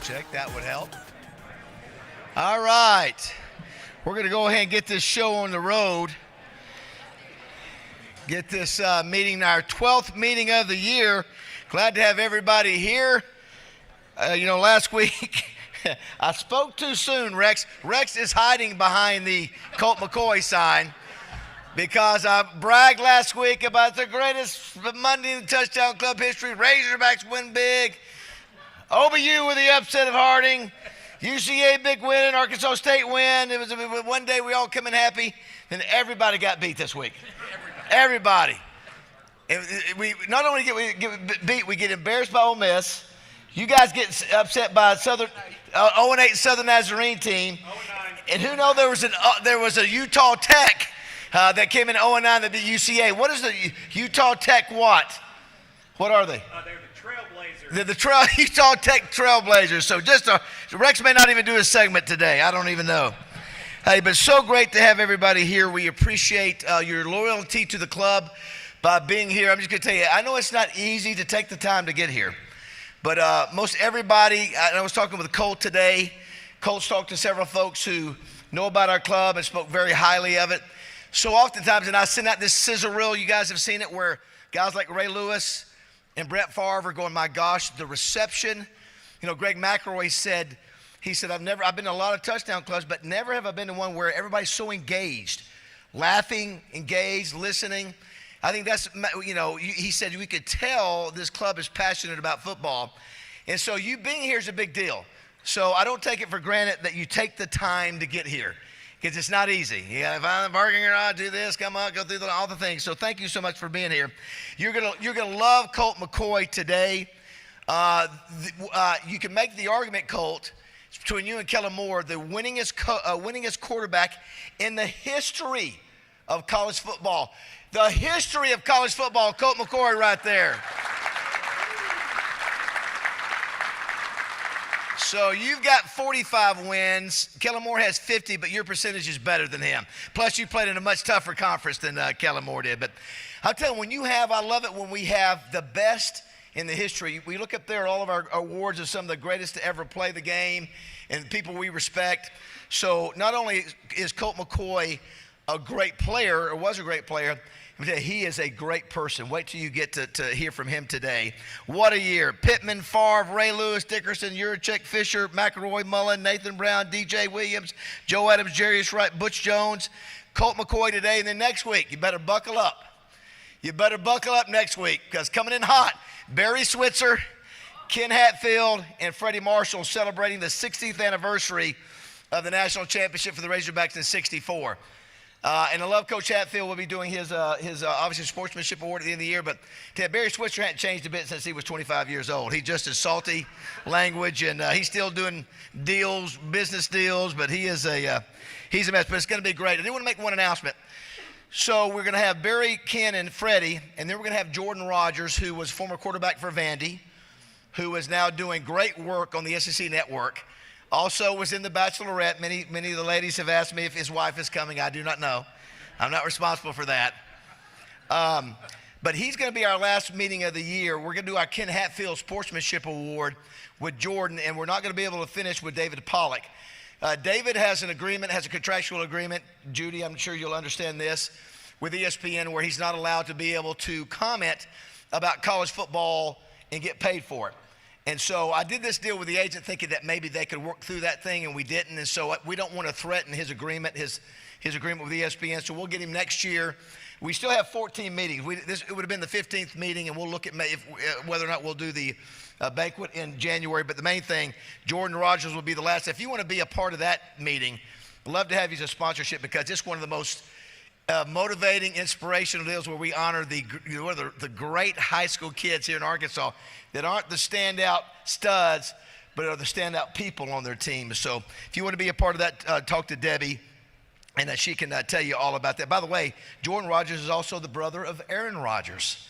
Check. That would help. All right. We're going to go ahead and get this show on the road. Get this meeting, our 12th meeting of the year. Glad to have everybody here. Last week I spoke too soon, Rex. Rex is hiding behind the Colt McCoy sign because I bragged last week about the greatest Monday in the Touchdown Club history. Razorbacks win big. OBU with the upset of Harding. UCA big win. Arkansas State win. It was one day we all come in happy. Then everybody got beat this week. Everybody. We not only get beat, we get embarrassed by Ole Miss. You guys get upset by Southern 0-8 Southern Nazarene team. 0-9. And who knows there was a Utah Tech that came in 0-9 that beat UCA. What is the Utah Tech what? What are they? They're the Trailblazers. They're the Utah Tech Trailblazers. So Rex may not even do a segment today. I don't even know. Hey, but so great to have everybody here. We appreciate your loyalty to the club by being here. I'm just going to tell you, I know it's not easy to take the time to get here, but most everybody, I was talking with Colt today. Colt's talked to several folks who know about our club and spoke very highly of it. So oftentimes, and I send out this sizzle reel, you guys have seen it, where guys like Ray Lewis and Brett Favre are going, my gosh, the reception. Greg McElroy said, I've been to a lot of touchdown clubs, but never have I been to one where everybody's so engaged, laughing, engaged, listening. I think that's, he said we could tell this club is passionate about football. And so you being here is a big deal. So I don't take it for granted that you take the time to get here, because it's not easy. You got to find the parking garage, do this, come up, go through all the things. So thank you so much for being here. You're gonna love Colt McCoy today. You can make the argument, Colt, between you and Kellen Moore, the winningest quarterback in the history of college football. The history of college football, Colt McCoy right there. So you've got 45 wins. Kellen Moore has 50, but your percentage is better than him. Plus, you played in a much tougher conference than Kellen Moore did. But I'll tell you, I love it when we have the best in the history. We look up there at all of our awards of some of the greatest to ever play the game and people we respect. So not only is Colt McCoy a great player, or was a great player, he is a great person. Wait till you get to hear from him today. What a year. Pittman, Favre, Ray Lewis, Dickerson, Yurchek, Fisher, McElroy, Mullen, Nathan Brown, DJ Williams, Joe Adams, Jarius Wright, Butch Jones, Colt McCoy today. And then next week, you better buckle up. You better buckle up next week, because coming in hot, Barry Switzer, Ken Hatfield, and Freddie Marshall celebrating the 60th anniversary of the national championship for the Razorbacks in '64. And I love Coach Hatfield will be doing his obviously sportsmanship award at the end of the year. But Barry Switzer hadn't changed a bit since he was 25 years old. He's just as salty language, and he's still doing business deals. But he's a mess. But it's going to be great. I do want to make one announcement. So we're going to have Barry, Ken, and Freddie, and then we're going to have Jordan Rogers, who was former quarterback for Vandy, who is now doing great work on the SEC Network. Also was in The Bachelorette. Many of the ladies have asked me if his wife is coming. I do not know. I'm not responsible for that. But he's going to be our last meeting of the year. We're going to do our Ken Hatfield Sportsmanship Award with Jordan, and we're not going to be able to finish with David Pollock. David has a contractual agreement, Judy, I'm sure you'll understand this, with ESPN, where he's not allowed to be able to comment about college football and get paid for it. And so I did this deal with the agent thinking that maybe they could work through that thing, and we didn't. And so we don't want to threaten his agreement, his agreement with ESPN. So we'll get him next year. We still have 14 meetings. It would have been the 15th meeting, and we'll look at whether or not we'll do the banquet in January. But the main thing, Jordan Rogers will be the last. If you want to be a part of that meeting, I'd love to have you as a sponsorship, because it's one of the most motivating, inspirational deals where we honor the great high school kids here in Arkansas that aren't the standout studs, but are the standout people on their team. So if you want to be a part of that, talk to Debbie, and she can tell you all about that. By the way, Jordan Rogers is also the brother of Aaron Rodgers.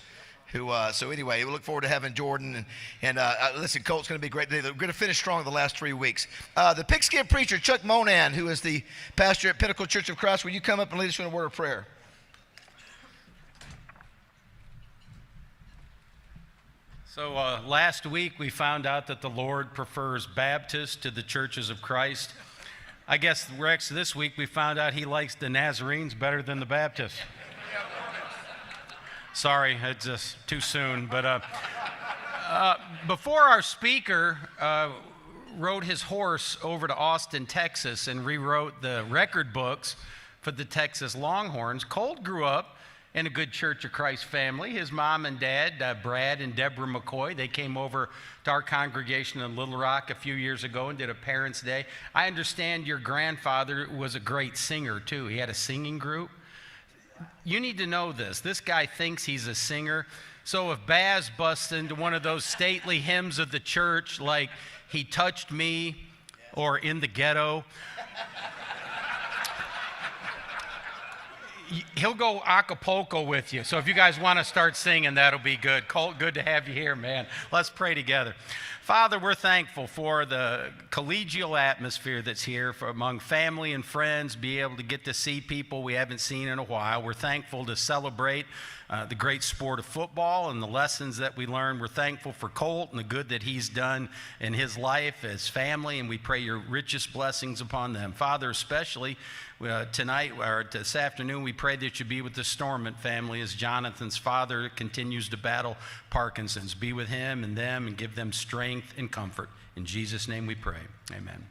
So anyway, we look forward to having Jordan. And listen, Colt's going to be great today. We're going to finish strong the last 3 weeks. The pigskin preacher, Chuck Monan, who is the pastor at Pinnacle Church of Christ, will you come up and lead us in a word of prayer? So last week we found out that the Lord prefers Baptists to the churches of Christ. I guess, Rex, this week we found out he likes the Nazarenes better than the Baptists. Sorry, it's just too soon. But before our speaker rode his horse over to Austin, Texas, and rewrote the record books for the Texas Longhorns, Colt grew up in a good Church of Christ family. His mom and dad, Brad and Deborah McCoy, they came over to our congregation in Little Rock a few years ago and did a Parents' Day. I understand your grandfather was a great singer, too. He had a singing group. You need to know this. This guy thinks he's a singer. So if Baz busts into one of those stately hymns of the church, like He Touched Me or In the Ghetto, he'll go Acapulco with you. So if you guys want to start singing, that'll be good. Colt, good to have you here, man. Let's pray together. Father, we're thankful for the collegial atmosphere that's here for among family and friends, be able to get to see people we haven't seen in a while. We're thankful to celebrate the great sport of football and the lessons that we learn. We're thankful for Colt and the good that he's done in his life, his family, and we pray your richest blessings upon them. Father, especially tonight or this afternoon, we pray that you be with the Stormont family as Jonathan's father continues to battle Parkinson's. Be with him and them and give them strength and comfort. In Jesus' name we pray. Amen.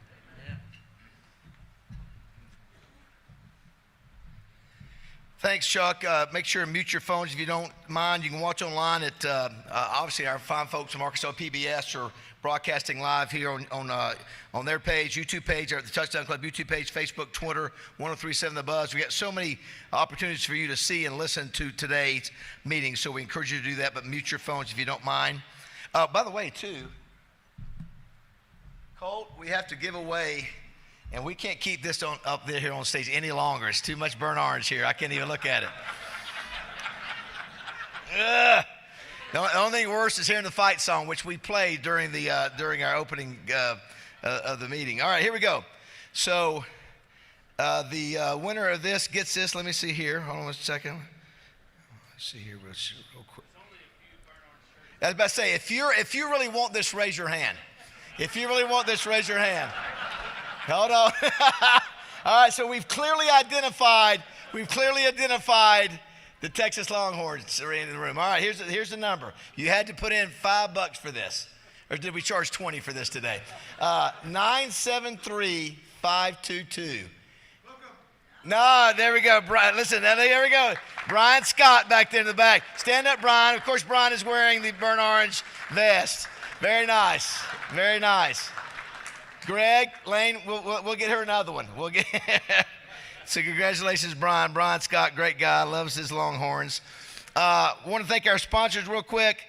Thanks, Chuck. Make sure to mute your phones if you don't mind. You can watch online at, obviously, our fine folks from Arkansas PBS are broadcasting live here on their page, YouTube page, or the Touchdown Club YouTube page, Facebook, Twitter, 1037 The Buzz. We got so many opportunities for you to see and listen to today's meeting, so we encourage you to do that, but mute your phones if you don't mind. By the way, too, Colt, we have to give away, and we can't keep this up there here on stage any longer. It's too much burnt orange here. I can't even look at it. Ugh. The only thing worse is hearing the fight song, which we played during our opening of the meeting. All right, here we go. So the winner of this gets this. Let me see here. Hold on a second. Let's see here real quick. I was about to say, if you really want this, raise your hand. If you really want this, raise your hand. Hold on. All right, so we've clearly identified the Texas Longhorns are in the room. All right, here's the number. You had to put in $5 for this. Or did we charge 20 for this today? 973-522. No, there we go. Brian, listen, there we go. Brian Scott back there in the back. Stand up, Brian. Of course, Brian is wearing the burnt orange vest. Very nice. Very nice. Greg, Lane, we'll get her another one. So congratulations, Brian. Brian Scott, great guy, loves his Longhorns. Want to thank our sponsors real quick.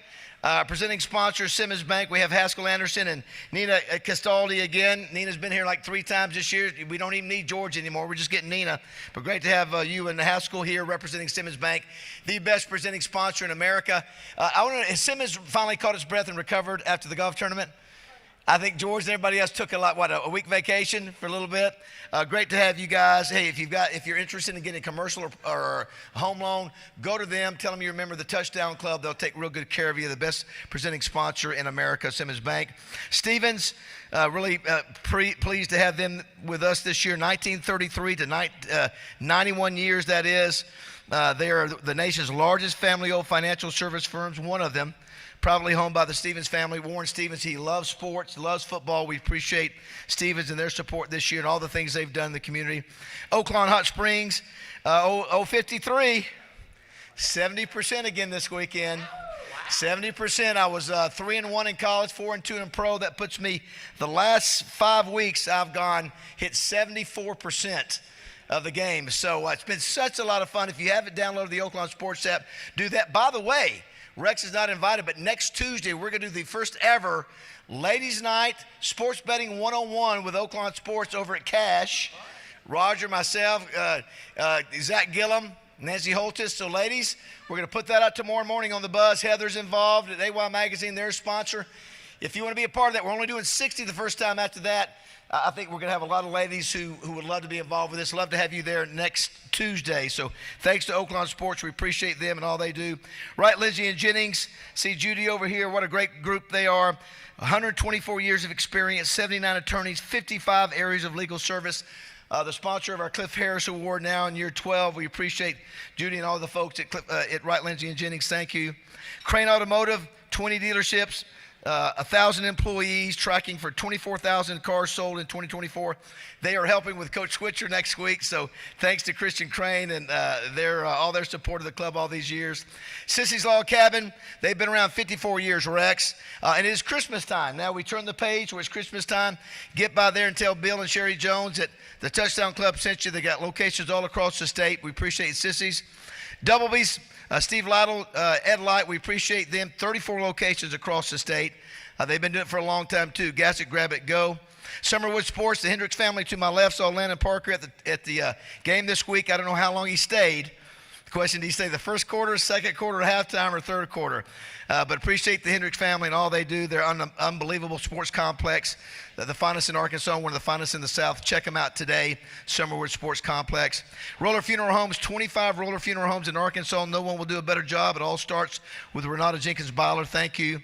Presenting sponsors, Simmons Bank. We have Haskell Anderson and Nina Castaldi again. Nina's been here like 3 times this year. We don't even need George anymore. We're just getting Nina. But great to have you and Haskell here representing Simmons Bank, the best presenting sponsor in America. Has Simmons finally caught his breath and recovered after the golf tournament? I think George and everybody else took a week vacation for a little bit. Great to have you guys. Hey, if you're interested in getting a commercial or a home loan, go to them. Tell them you remember the Touchdown Club. They'll take real good care of you. The best presenting sponsor in America, Simmons Bank. Stevens, really pleased to have them with us this year. 1933 to 91 years, that is. They are the nation's largest family-owned financial service firms, one of them. Probably owned by the Stevens family. Warren Stevens, he loves sports, loves football. We appreciate Stevens and their support this year and all the things they've done in the community. Oaklawn Hot Springs, 053, 70% again this weekend. 70%. I was 3-1 in college, 4-2 in pro. That puts me, the last 5 weeks I've hit 74% of the game. So it's been such a lot of fun. If you haven't downloaded the Oaklawn Sports app, do that. By the way, Rex is not invited, but next Tuesday we're going to do the first ever Ladies Night Sports Betting 101 with Oaklawn Sports over at Cash. Roger, myself, Zach Gillum, Nancy Holtis. So ladies, we're going to put that out tomorrow morning on the Buzz. Heather's involved at AY Magazine, their sponsor. if you want to be a part of that, we're only doing 60 the first time. After that, I think we're going to have a lot of ladies who would love to be involved with this. Love to have you there next Tuesday. So thanks to Oaklawn Sports. We appreciate them and all they do. Right, Lindsay and Jennings. See Judy over here. What a great group they are. 124 years of experience, 79 attorneys, 55 areas of legal service. The sponsor of our Cliff Harris Award now in year 12. We appreciate Judy and all the folks at Wright, Lindsay and Jennings. Thank you. Crane Automotive, 20 dealerships, 1,000 employees, tracking for 24,000 cars sold in 2024. They are helping with Coach Switcher next week, so thanks to Christian Crane and all their support of the club all these years. Sissy's Log Cabin, they've been around 54 years, Rex, and it is Christmas time. Now we turn the page where it's Christmas time. Get by there and tell Bill and Sherry Jones that the Touchdown Club sent you. They got locations all across the state. We appreciate Sissy's. Doubleby's, Steve Lytle, Ed Light, we appreciate them. 34 locations across the state. They've been doing it for a long time, too. Gas it, grab it, go. Summerwood Sports, the Hendricks family to my left, saw Landon Parker at the game this week. I don't know how long he stayed. The question, did he stay the first quarter, second quarter, halftime, or third quarter? But appreciate the Hendricks family and all they do. They're an unbelievable sports complex. The finest in Arkansas, one of the finest in the South. Check them out today, Summerwood Sports Complex. Roller Funeral Homes, 25 Roller Funeral Homes in Arkansas. No one will do a better job. It all starts with Renata Jenkins Byler. Thank you.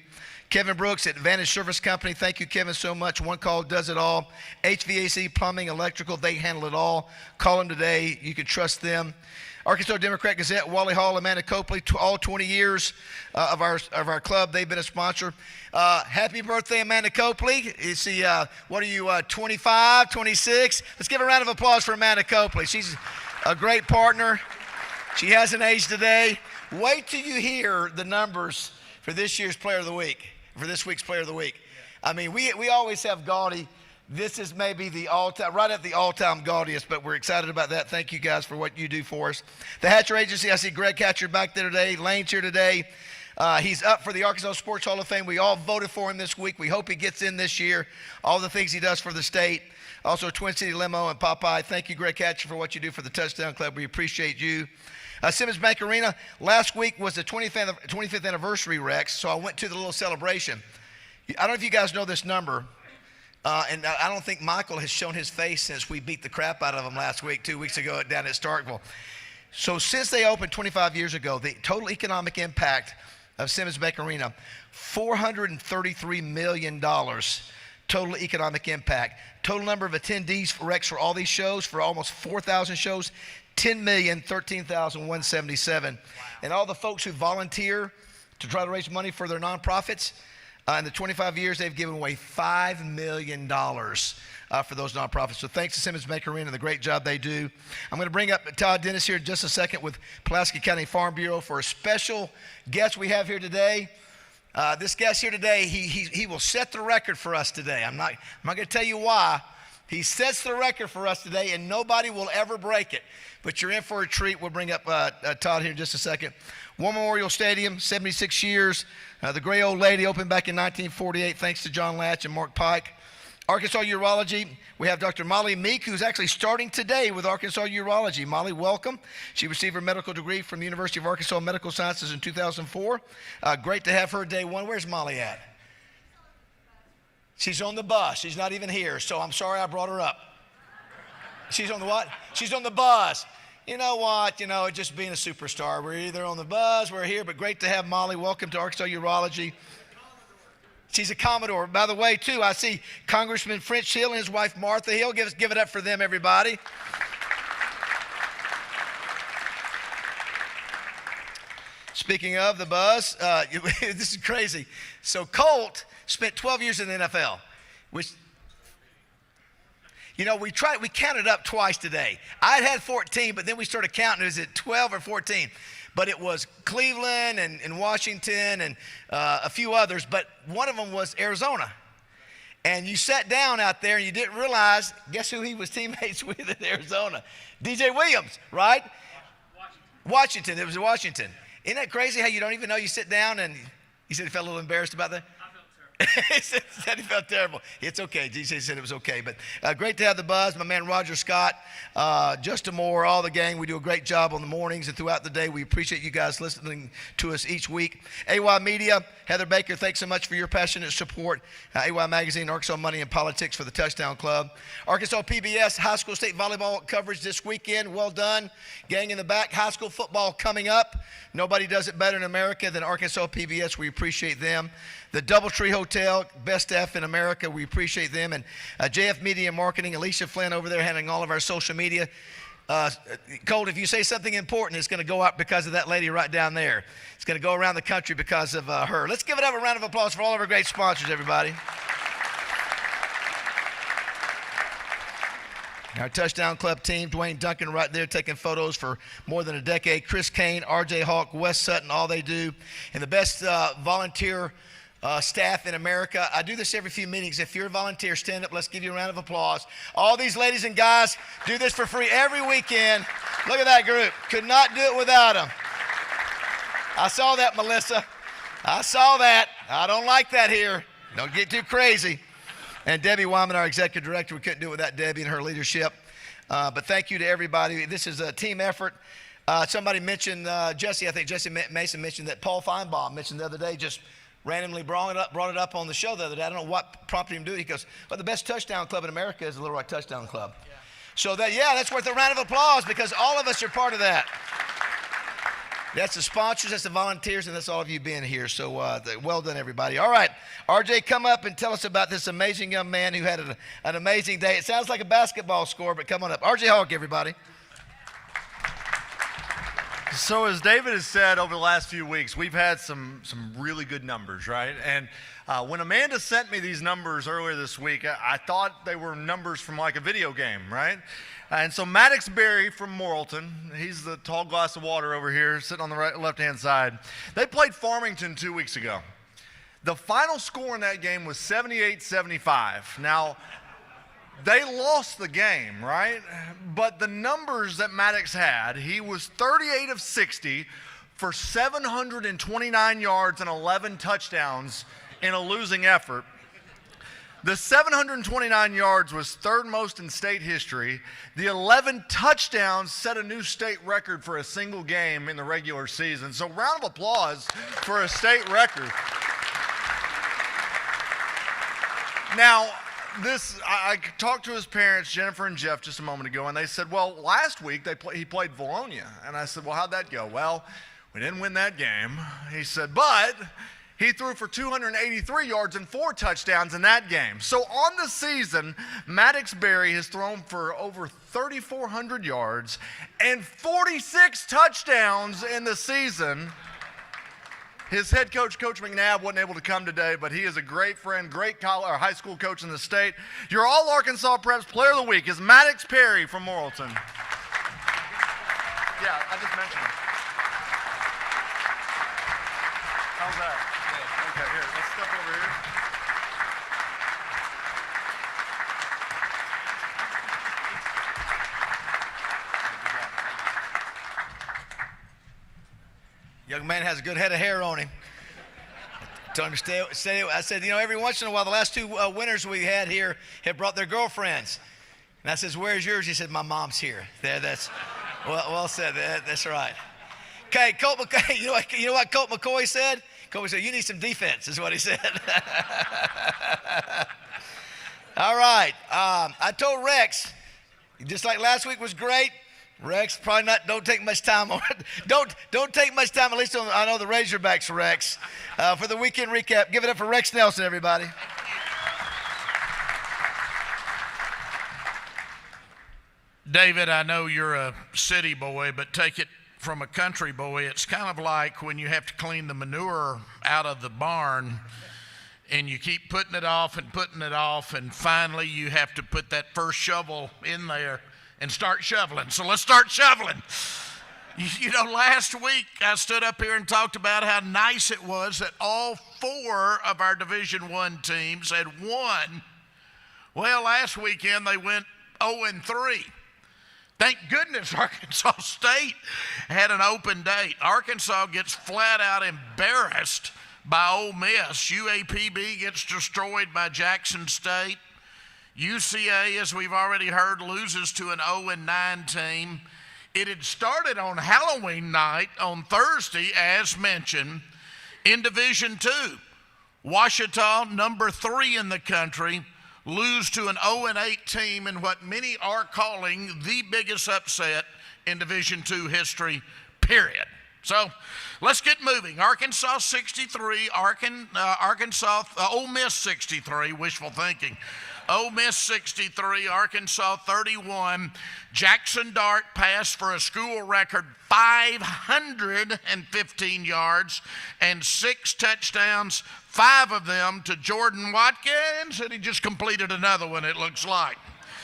Kevin Brooks at Advantage Service Company. Thank you, Kevin, so much. One call does it all. HVAC, plumbing, electrical, they handle it all. Call them today. You can trust them. Arkansas Democrat Gazette, Wally Hall, Amanda Copley, all 20 years of our club. They've been a sponsor. Happy birthday, Amanda Copley. You see, what are you, 25, 26? Let's give a round of applause for Amanda Copley. She's a great partner. She hasn't aged today. Wait till you hear the numbers for this year's Player of the Week, for this week's Player of the Week. I mean, we always have gaudy. This is maybe the all-time, right at the all-time gaudiest, but we're excited about that. Thank you guys for what you do for us. The Hatcher Agency, I see Greg Hatcher back there today. Lane's here today. He's up for the Arkansas Sports Hall of Fame. We all voted for him this week. We hope he gets in this year. All the things he does for the state. Also, Twin City Limo and Popeye. Thank you, Greg Hatcher, for what you do for the Touchdown Club. We appreciate you. Simmons Bank Arena, last week was the 25th anniversary, Rex, so I went to the little celebration. I don't know if you guys know this number. And I don't think Michael has shown his face since we beat the crap out of him last week, 2 weeks ago down at Starkville. So since they opened 25 years ago, the total economic impact of Simmons Bank Arena, $433 million total economic impact. Total number of attendees for Rex for all these shows, for almost 4,000 shows, 10,013,177. Wow. And all the folks who volunteer to try to raise money for their nonprofits, in the 25 years, they've given away $5 million for those nonprofits. So thanks to Simmons Bank Arena and the great job they do. I'm going to bring up Todd Dennis here in just a second with Pulaski County Farm Bureau for a special guest we have here today. This guest here today, he will set the record for us today. I'm not going to tell you why. He sets the record for us today, and nobody will ever break it. But you're in for a treat. We'll bring up Todd here in just a second. War Memorial Stadium, 76 years. The Gray Old Lady opened back in 1948, thanks to John Latch and Mark Pike. Arkansas Urology, we have Dr. Molly Meek, who's actually starting today with Arkansas Urology. Molly, welcome. She received her medical degree from the University of Arkansas Medical Sciences in 2004. Great to have her day one. Where's Molly at? She's on the bus. She's not even here, so I'm sorry I brought her up. She's on the what? She's on the bus. You know what? Just being a superstar. We're either on the bus, we're here, but great to have Molly. Welcome to Arkansas Urology. She's a Commodore. By the way, too, I see Congressman French Hill and his wife Martha Hill. Give it up for them, everybody. Speaking of the bus, this is crazy. So Colt spent 12 years in the NFL, which, we counted up twice today. I'd had 14, but then we started counting. It was at 12 or 14. But it was Cleveland and Washington and a few others, but one of them was Arizona. And you sat down out there and you didn't realize, guess who he was teammates with in Arizona? DJ Williams, right? Washington. It was Washington. Isn't that crazy how you don't even know you sit down and you said you felt a little embarrassed about that? I felt terrible. He said he felt terrible. It's okay. DJ said it was okay. But great to have the buzz. My man Roger Scott, Justin Moore, all the gang. We do a great job on the mornings and throughout the day. We appreciate you guys listening to us each week. AY Media, Heather Baker, thanks so much for your passionate support. AY Magazine, Arkansas Money and Politics for the Touchdown Club. Arkansas PBS high school state volleyball coverage this weekend. Well done. Gang in the back. High school football coming up. Nobody does it better in America than Arkansas PBS. We appreciate them. The Doubletree Hotel, best staff in America. We appreciate them. And JF Media Marketing, Alicia Flynn over there handling all of our social media. Colt, if you say something important, it's going to go up because of that lady right down there. It's going to go around the country because of her. Let's give it up a round of applause for all of our great sponsors, everybody. Our Touchdown Club team, Dwayne Duncan right there taking photos for more than a decade. Chris Kane, RJ Hawk, Wes Sutton, all they do. And the best volunteer staff in America. I do this every few meetings. If you're a volunteer, stand up. Let's give you a round of applause. All these ladies and guys do this for free every weekend. Look at that group. Could not do it without them. I saw that, Melissa. I saw that. I don't like that here. Don't get too crazy. And Debbie Wyman, our executive director. We couldn't do it without Debbie and her leadership. But thank you to everybody. This is a team effort. Somebody mentioned, Jesse, I think Jesse Mason mentioned that Paul Feinbaum mentioned the other day, just randomly brought it up on the show the other day. I don't know what prompted him to do it. He goes, well, the best touchdown club in America is the Little Rock Touchdown Club. Yeah. So that's worth a round of applause because all of us are part of that. That's the sponsors, that's the volunteers, and that's all of you being here. So well done, everybody. All right, RJ, come up and tell us about this amazing young man who had an amazing day. It sounds like a basketball score, but come on up. RJ Hawk, everybody. So as David has said over the last few weeks, we've had some really good numbers, right? And when Amanda sent me these numbers earlier this week, I thought they were numbers from like a video game, right? And so Maddox Berry from Morrilton, he's the tall glass of water over here sitting on the left-hand side. They played Farmington 2 weeks ago. The final score in that game was 78-75. Now, they lost the game, right? But the numbers that Maddox had, he was 38 of 60 for 729 yards and 11 touchdowns in a losing effort. The 729 yards was third most in state history. The 11 touchdowns set a new state record for a single game in the regular season. So round of applause for a state record. Now, I talked to his parents, Jennifer and Jeff, just a moment ago, and they said, well, last week he played Valonia. And I said, well, how'd that go? Well, we didn't win that game. He said, but he threw for 283 yards and 4 touchdowns in that game. So on the season, Maddox Berry has thrown for over 3,400 yards and 46 touchdowns in the season. His head coach, Coach McNabb, wasn't able to come today, but he is a great friend, great high school coach in the state. Your All-Arkansas Preps Player of the Week is Maddox Perry from Morrilton. Yeah, I just mentioned him. How's that? Good. Okay, here, let's step over here. Young man has a good head of hair on him. To understand, I said, every once in a while, the last 2 winners we had here have brought their girlfriends. And I says, where's yours? He said, my mom's here. That's well said. That's right. Okay, Colt McCoy, you know what Colt McCoy said? Colt said, you need some defense, is what he said. All right. I told Rex, just like last week was great, Rex, probably not. Don't take much time on it. Don't take much time. At least I know the Razorbacks, Rex. For the weekend recap, give it up for Rex Nelson, everybody. David, I know you're a city boy, but take it from a country boy. It's kind of like when you have to clean the manure out of the barn, and you keep putting it off, and finally you have to put that first shovel in there and start shoveling. So let's start shoveling. Last week I stood up here and talked about how nice it was that all 4 of our Division I teams had won. Well, last weekend they went 0-3. Thank goodness Arkansas State had an open date. Arkansas gets flat out embarrassed by Ole Miss. UAPB gets destroyed by Jackson State. UCA, as we've already heard, loses to an 0-9 team. It had started on Halloween night on Thursday, as mentioned, in Division II. Ouachita, number 3 in the country, lose to an 0-8 team in what many are calling the biggest upset in Division II history, period. So let's get moving. Arkansas 63, Ole Miss 63, wishful thinking. Ole Miss 63, Arkansas 31. Jackson Dart passed for a school record 515 yards and 6 touchdowns, 5 of them to Jordan Watkins, and he just completed another one, it looks like.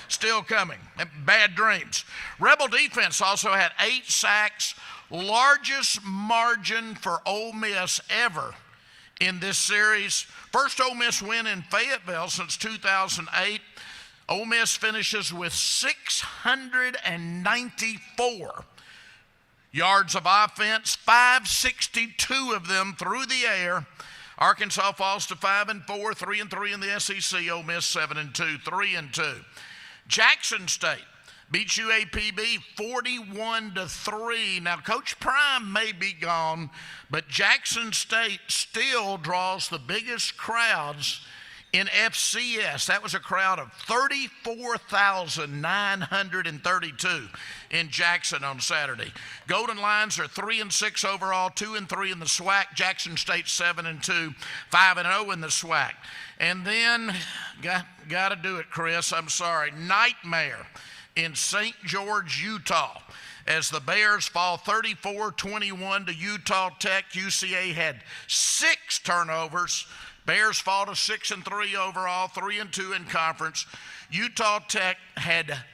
Still coming. Bad dreams. Rebel defense also had 8 sacks, largest margin for Ole Miss ever in this series. First Ole Miss win in Fayetteville since 2008. Ole Miss finishes with 694 yards of offense, 562 of them through the air. Arkansas falls to 5-4, 3-3 in the SEC. Ole Miss 7-2, 3-2. Jackson State beats UAPB 41-3. Now, Coach Prime may be gone, but Jackson State still draws the biggest crowds in FCS. That was a crowd of 34,932 in Jackson on Saturday. Golden Lions are 3-6 overall, 2-3 in the SWAC. Jackson State 7-2, 5-0 in the SWAC. And then, got to do it, Chris, I'm sorry, nightmare in St. George, Utah, as the Bears fall 34-21 to Utah Tech. UCA had 6 turnovers. Bears fall to 6-3 overall, 3-2 in conference. Utah Tech had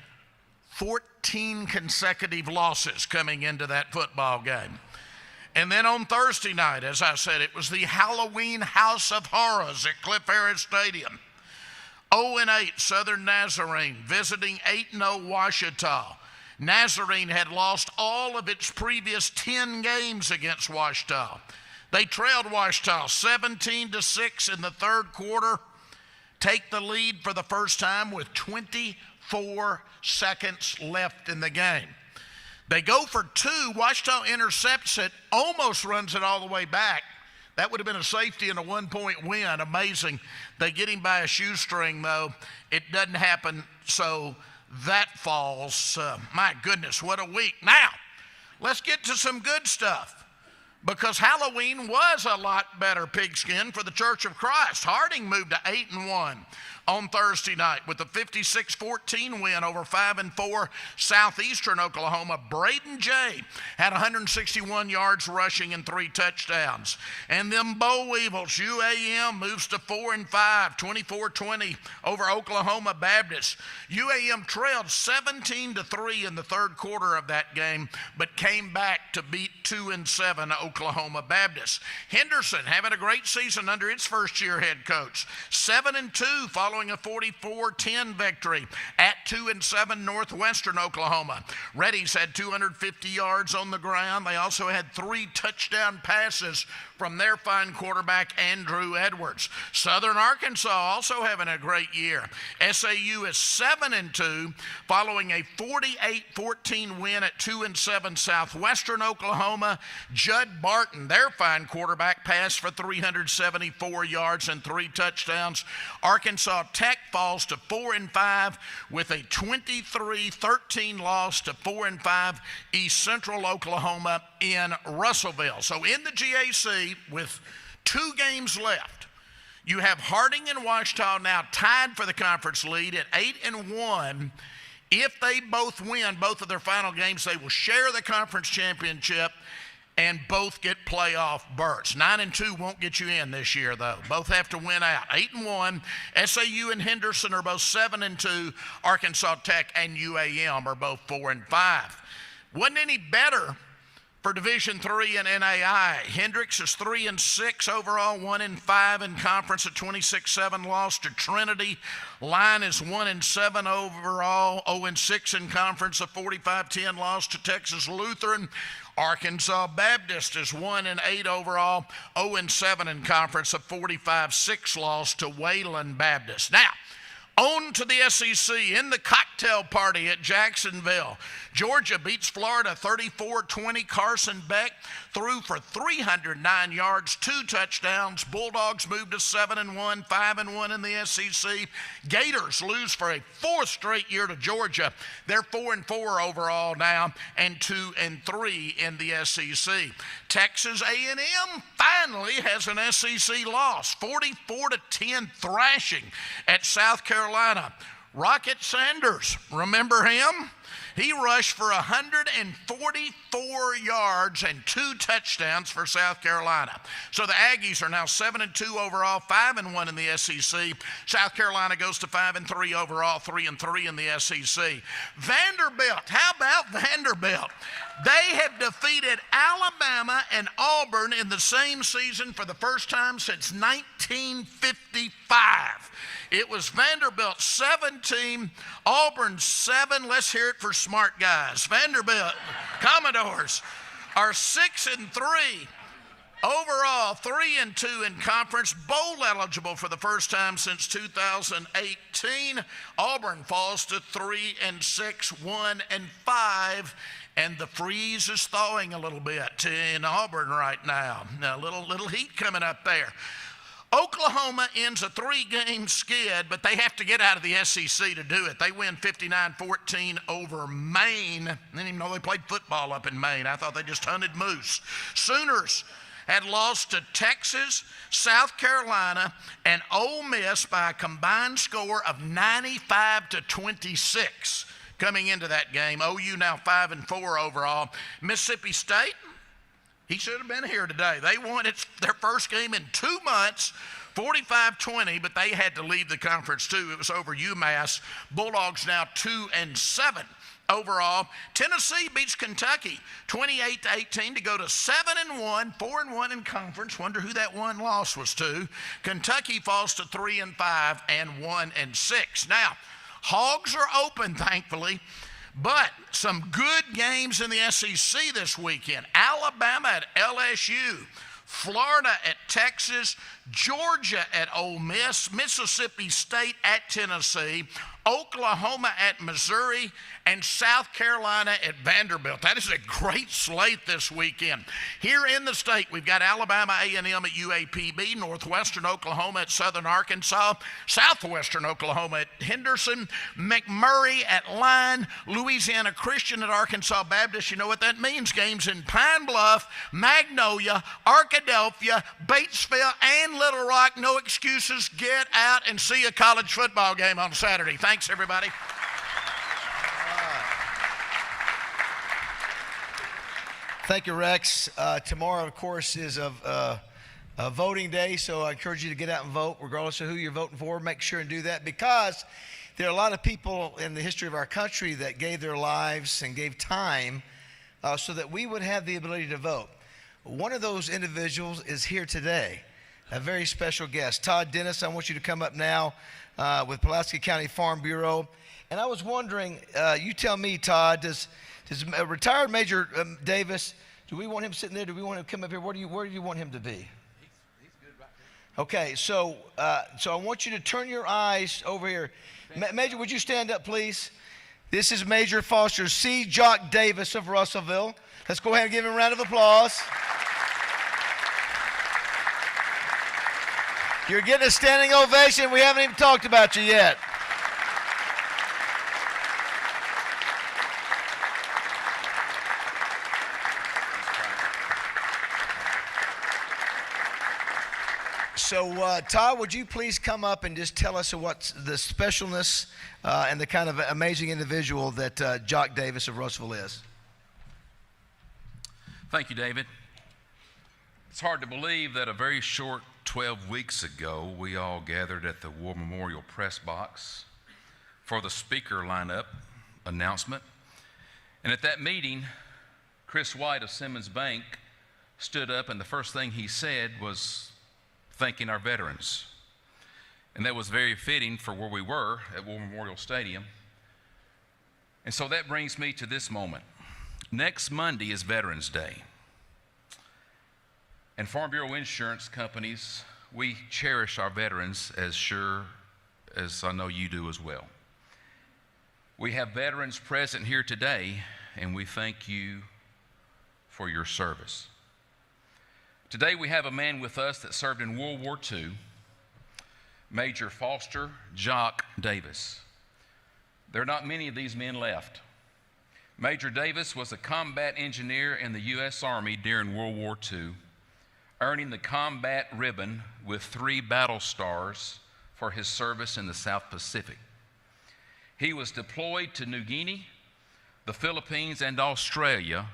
14 consecutive losses coming into that football game. And then on Thursday night, as I said, it was the Halloween House of Horrors at Cliff Harris Stadium. 0-8 Southern Nazarene visiting 8-0 Ouachita. Nazarene had lost all of its previous 10 games against Ouachita. They trailed Ouachita 17-6 in the third quarter, take the lead for the first time with 24 seconds left in the game. They go for 2. Ouachita intercepts it, almost runs it all the way back. That would have been a safety and a 1-point win. Amazing. They get him by a shoestring, though. It doesn't happen, so that falls. My goodness, what a week. Now, let's get to some good stuff, because Halloween was a lot better pigskin for the Church of Christ. Harding moved to 8-1 on Thursday night with a 56-14 win over 5-4 Southeastern Oklahoma. Braden Jay had 161 yards rushing and 3 touchdowns. And them Boll Weevils, UAM moves to 4-5, 24-20 over Oklahoma Baptist. UAM trailed 17-3 in the third quarter of that game, but came back to beat 2-7 Oklahoma Baptist. Henderson having a great season under its first-year head coach, 7-2 following a 44-10 victory at 2-7 Northwestern Oklahoma. Reddy's had 250 yards on the ground. They also had 3 touchdown passes from their fine quarterback, Andrew Edwards. Southern Arkansas also having a great year. SAU is 7-2 following a 48-14 win at 2-7 Southwestern Oklahoma. Judd Barton, their fine quarterback, passed for 374 yards and 3 touchdowns. Arkansas Tech falls to 4-5 with a 23-13 loss to 4-5 East Central Oklahoma in Russellville. So in the GAC, with 2 games left, you have Harding and Ouachita now tied for the conference lead at 8-1. If they both win both of their final games, they will share the conference championship and both get playoff berths. 9-2 won't get you in this year, though. Both have to win out. 8-1. SAU and Henderson are both 7-2. Arkansas Tech and UAM are both 4-5. Wasn't any better For Division III and NAI, Hendricks is 3-6 overall, 1-5 in conference, a 26-7 loss to Trinity. Line is 1-7 overall, 0-6 in conference, a 45-10 loss to Texas Lutheran. Arkansas Baptist is 1-8 overall, 0-7 in conference, a 45-6 loss to Wayland Baptist. Now, on to the SEC in the cocktail party at Jacksonville. Georgia beats Florida 34-20. Carson Beck threw for 309 yards, 2 touchdowns. Bulldogs moved to 7-1, 5-1 in the SEC. Gators lose for a 4th straight year to Georgia. They're 4-4 overall now and 2-3 in the SEC. Texas A&M finally has an SEC loss, 44-10 thrashing at South Carolina. Rocket Sanders, remember him? He rushed for 144 yards and 2 touchdowns for South Carolina. So the Aggies are now 7-2 overall, 5-1 in the SEC. South Carolina goes to 5-3 overall, 3-3 in the SEC. Vanderbilt, how about Vanderbilt? They have defeated Alabama and Auburn in the same season for the first time since 1955. It was Vanderbilt 17, Auburn 7. Let's hear it for smart guys. Vanderbilt Commodores are 6-3 overall, 3-2 in conference, bowl eligible for the first time since 2018. Auburn falls to 3-6, 1-5. And the freeze is thawing a little bit in Auburn right now. A little heat coming up there. Oklahoma ends a 3-game skid, but they have to get out of the SEC to do it. They win 59-14 over Maine. I didn't even know they played football up in Maine. I thought they just hunted moose. Sooners had lost to Texas, South Carolina, and Ole Miss by a combined score of 95-26 coming into that game. OU now 5-4 overall. Mississippi State, he should have been here today. They won their first game in 2 months, 45-20, but they had to leave the conference too. It was over UMass. Bulldogs now 2-7 overall. Tennessee beats Kentucky 28-18 to go to 7-1, 4-1 in conference. Wonder who that one loss was to. Kentucky falls to 3-5 and 1-6. Now, Hogs are open, thankfully. But some good games in the SEC this weekend. Alabama at LSU, Florida at Texas, Georgia at Ole Miss, Mississippi State at Tennessee, Oklahoma at Missouri, and South Carolina at Vanderbilt. That is a great slate this weekend. Here in the state, we've got Alabama A&M at UAPB, Northwestern Oklahoma at Southern Arkansas, Southwestern Oklahoma at Henderson, McMurray at Line, Louisiana Christian at Arkansas Baptist. You know what that means? Games in Pine Bluff, Magnolia, Arkadelphia, Batesville, and Little Rock. No excuses. Get out and see a college football game on Saturday. Thanks, everybody. Thank you, Rex. Tomorrow, of course, is a voting day, so I encourage you to get out and vote, regardless of who you're voting for. Make sure and do that, because there are a lot of people in the history of our country that gave their lives and gave time so that we would have the ability to vote. One of those individuals is here today, a very special guest. Todd Dennis, I want you to come up now with Pulaski County Farm Bureau. And I was wondering, you tell me, Todd, does retired Major Davis, do we want him sitting there? Do we want him to come up here? Where do you want him to be? He's good right there. Okay, so I want you to turn your eyes over here. Major, would you stand up, please? This is Major Foster C. Jock Davis of Russellville. Let's go ahead and give him a round of applause. You're getting a standing ovation. We haven't even talked about you yet. So, Todd, would you please come up and just tell us what's the specialness and the kind of amazing individual that Jock Davis of Russellville is? Thank you, David. It's hard to believe that a very short 12 weeks ago, we all gathered at the War Memorial Press Box for the speaker lineup announcement. And at that meeting, Chris White of Simmons Bank stood up, and the first thing he said was thanking our veterans. And that was very fitting for where we were at War Memorial Stadium. And so that brings me to this moment. Next Monday is Veterans Day. And Farm Bureau insurance companies, we cherish our veterans as sure as I know you do as well. We have veterans present here today, and we thank you for your service. Today we have a man with us that served in World War II, Major Foster Jock Davis. There are not many of these men left. Major Davis was a combat engineer in the U.S. Army during World War II, earning the Combat Ribbon with 3 battle stars for his service in the South Pacific. He was deployed to New Guinea, the Philippines, and Australia,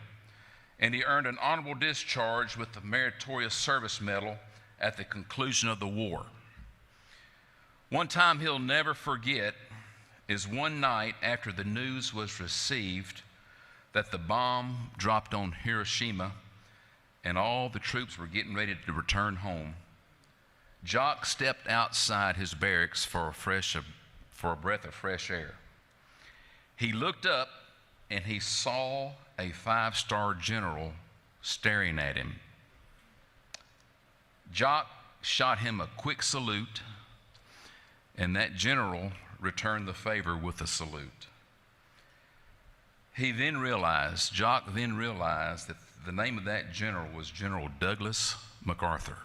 and he earned an honorable discharge with the Meritorious Service Medal at the conclusion of the war. One time he'll never forget is one night after the news was received that the bomb dropped on Hiroshima and all the troops were getting ready to return home. Jock stepped outside his barracks for a breath of fresh air. He looked up and he saw a 5-star general staring at him. Jock shot him a quick salute, and that general returned the favor with a salute. Jock then realized that the name of that general was General Douglas MacArthur.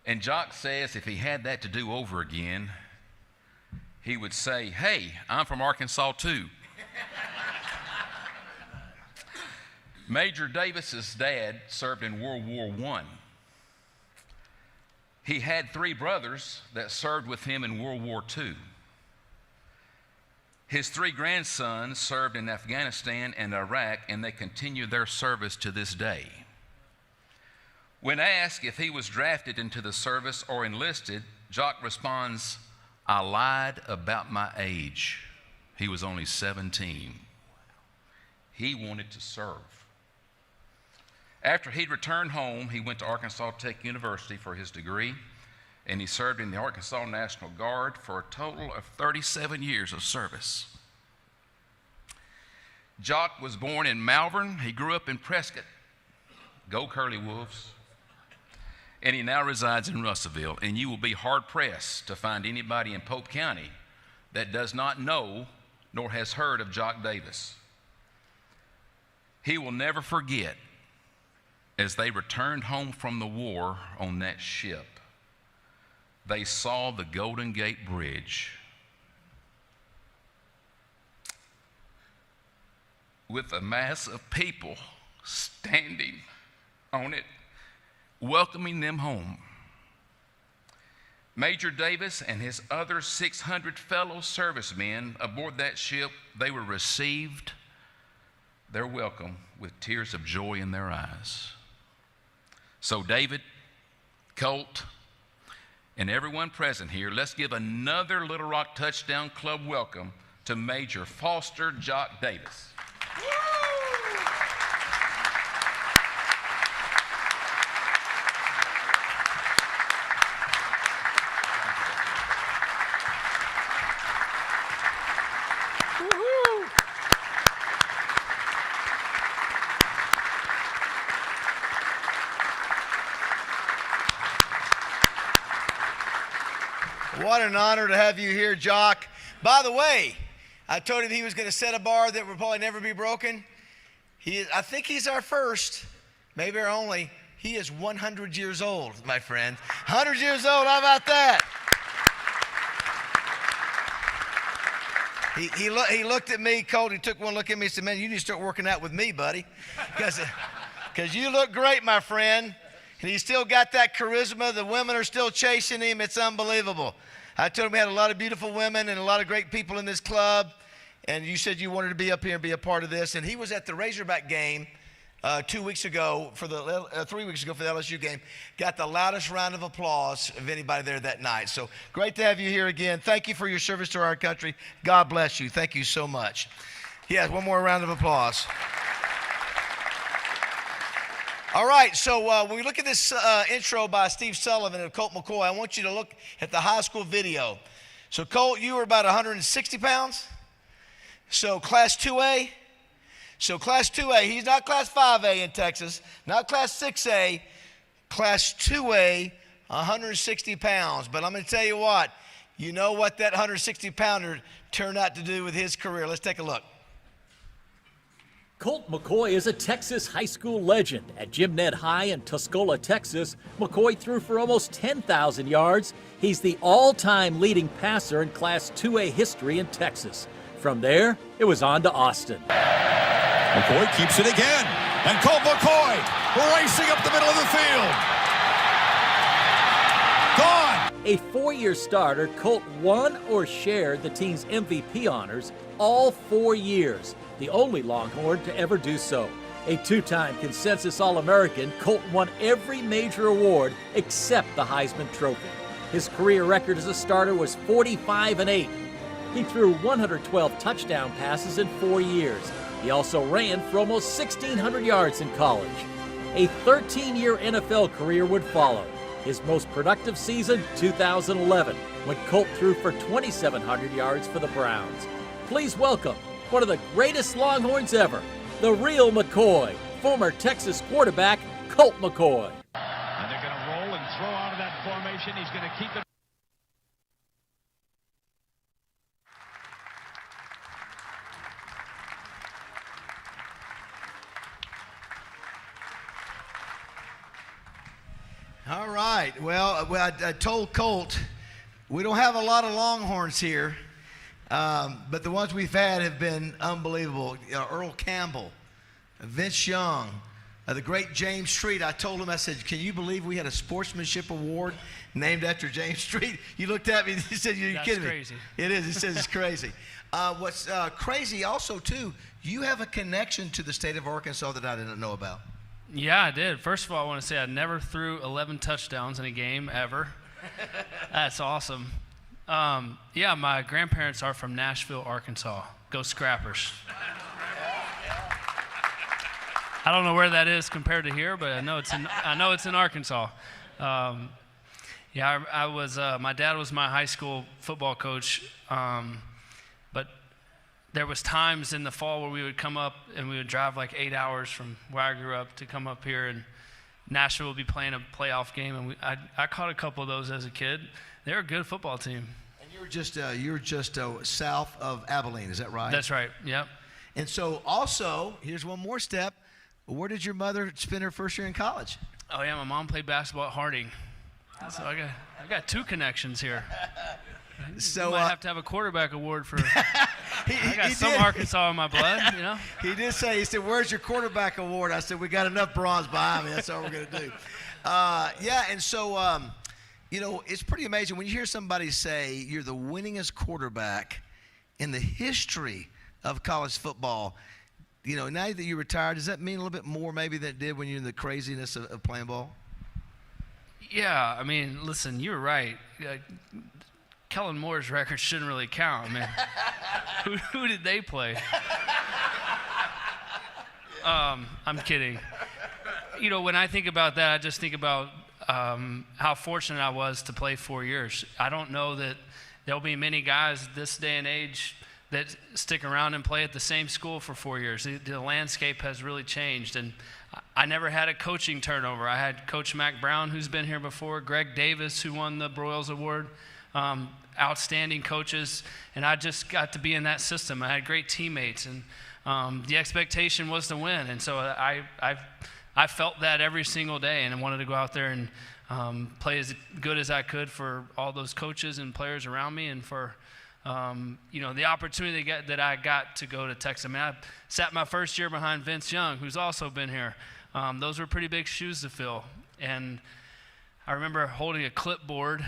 And Jock says if he had that to do over again, he would say, "Hey, I'm from Arkansas too." Major Davis's dad served in World War I. He had 3 brothers that served with him in World War II. His 3 grandsons served in Afghanistan and Iraq, and they continue their service to this day. When asked if he was drafted into the service or enlisted, Jock responds, "I lied about my age." He was only 17. He wanted to serve. After he'd returned home, he went to Arkansas Tech University for his degree, and he served in the Arkansas National Guard for a total of 37 years of service. Jock was born in Malvern. He grew up in Prescott. Go Curly Wolves. And he now resides in Russellville, and you will be hard-pressed to find anybody in Pope County that does not know nor has heard of Jock Davis. He will never forget, as they returned home from the war on that ship, they saw the Golden Gate Bridge with a mass of people standing on it, welcoming them home. Major Davis and his other 600 fellow servicemen aboard that ship, they were received their welcome with tears of joy in their eyes. So David, Colt, and everyone present here, let's give another Little Rock Touchdown Club welcome to Major Foster Jock Davis. What an honor to have you here, Jock. By the way, I told him he was going to set a bar that would probably never be broken. I think he's our first, maybe our only. He is 100 years old, my friend. 100 years old, how about that? He looked at me, Colt, he took one look at me and said, "Man, you need to start working out with me, buddy. Because you look great, my friend." And he's still got that charisma. The women are still chasing him. It's unbelievable. I told him we had a lot of beautiful women and a lot of great people in this club. And you said you wanted to be up here and be a part of this. And he was at the Razorback game 3 weeks ago for the LSU game. Got the loudest round of applause of anybody there that night. So great to have you here again. Thank you for your service to our country. God bless you. Thank you so much. Yes, one more round of applause. All right, so when we look at this intro by Steve Sullivan of Colt McCoy, I want you to look at the high school video. So, Colt, you were about 160 pounds. So, Class 2A. So, Class 2A, he's not Class 5A in Texas, not Class 6A, Class 2A, 160 pounds. But I'm going to tell you what, you know what that 160-pounder turned out to do with his career. Let's take a look. Colt McCoy is a Texas high school legend. At Jim Ned High in Tuscola, Texas, McCoy threw for almost 10,000 yards. He's the all-time leading passer in Class 2A history in Texas. From there, it was on to Austin. McCoy keeps it again, and Colt McCoy racing up the middle of the field. Gone! A four-year starter, Colt won or shared the team's MVP honors all 4 years. The only Longhorn to ever do so. A two-time consensus All-American, Colt won every major award except the Heisman Trophy. His career record as a starter was 45-8. He threw 112 touchdown passes in 4 years. He also ran for almost 1,600 yards in college. A 13-year NFL career would follow. His most productive season, 2011, when Colt threw for 2,700 yards for the Browns. Please welcome one of the greatest Longhorns ever, the real McCoy, former Texas quarterback Colt McCoy. And they're going to roll and throw out of that formation. He's going to keep it. All right. Well, I told Colt, we don't have a lot of Longhorns here, but the ones we've had have been unbelievable. Earl Campbell, Vince Young, the great James Street. I told him, I said, can you believe we had a sportsmanship award named after James Street? You looked at me and he said, you're kidding me. That's crazy. It is. He says it's crazy. What's crazy also, too, you have a connection to the state of Arkansas that I didn't know about. Yeah, I did. First of all, I want to say I never threw 11 touchdowns in a game ever. That's awesome. Yeah, my grandparents are from Nashville, Arkansas. Go Scrappers. I don't know where that is compared to here, but I know it's in Arkansas. Yeah, I was. My dad was my high school football coach, but there was times in the fall where we would come up and we would drive like 8 hours from where I grew up to come up here, and Nashville would be playing a playoff game, and I caught a couple of those as a kid. They're a good football team. And you're just south of Abilene, is that right? That's right. Yep. And so also, here's one more step. Where did your mother spend her first year in college? Oh yeah, my mom played basketball at Harding. So I got two connections here. So you might have to have a quarterback award for. I got some Arkansas in my blood, you know. He did say, he said, "Where's your quarterback award?" I said, "We got enough bronze behind me. That's all we're gonna do." Yeah, and so you know, it's pretty amazing when you hear somebody say you're the winningest quarterback in the history of college football. You know, now that you're retired, does that mean a little bit more maybe than it did when you're in the craziness of playing ball? Yeah, I mean, listen, you're right. Kellen Moore's record shouldn't really count. I mean, who did they play? I'm kidding. You know, when I think about that, I just think about how fortunate I was to play 4 years. I don't know that there'll be many guys this day and age that stick around and play at the same school for 4 years. The landscape has really changed, and I never had a coaching turnover. I had Coach Mac Brown, who's been here before, Greg Davis, who won the Broyles Award, outstanding coaches, and I just got to be in that system. I had great teammates, and the expectation was to win, and so I felt that every single day, and I wanted to go out there and play as good as I could for all those coaches and players around me, and for you know, the opportunity that I got to go to Texas. I mean, I sat my first year behind Vince Young, who's also been here. Those were pretty big shoes to fill. And I remember holding a clipboard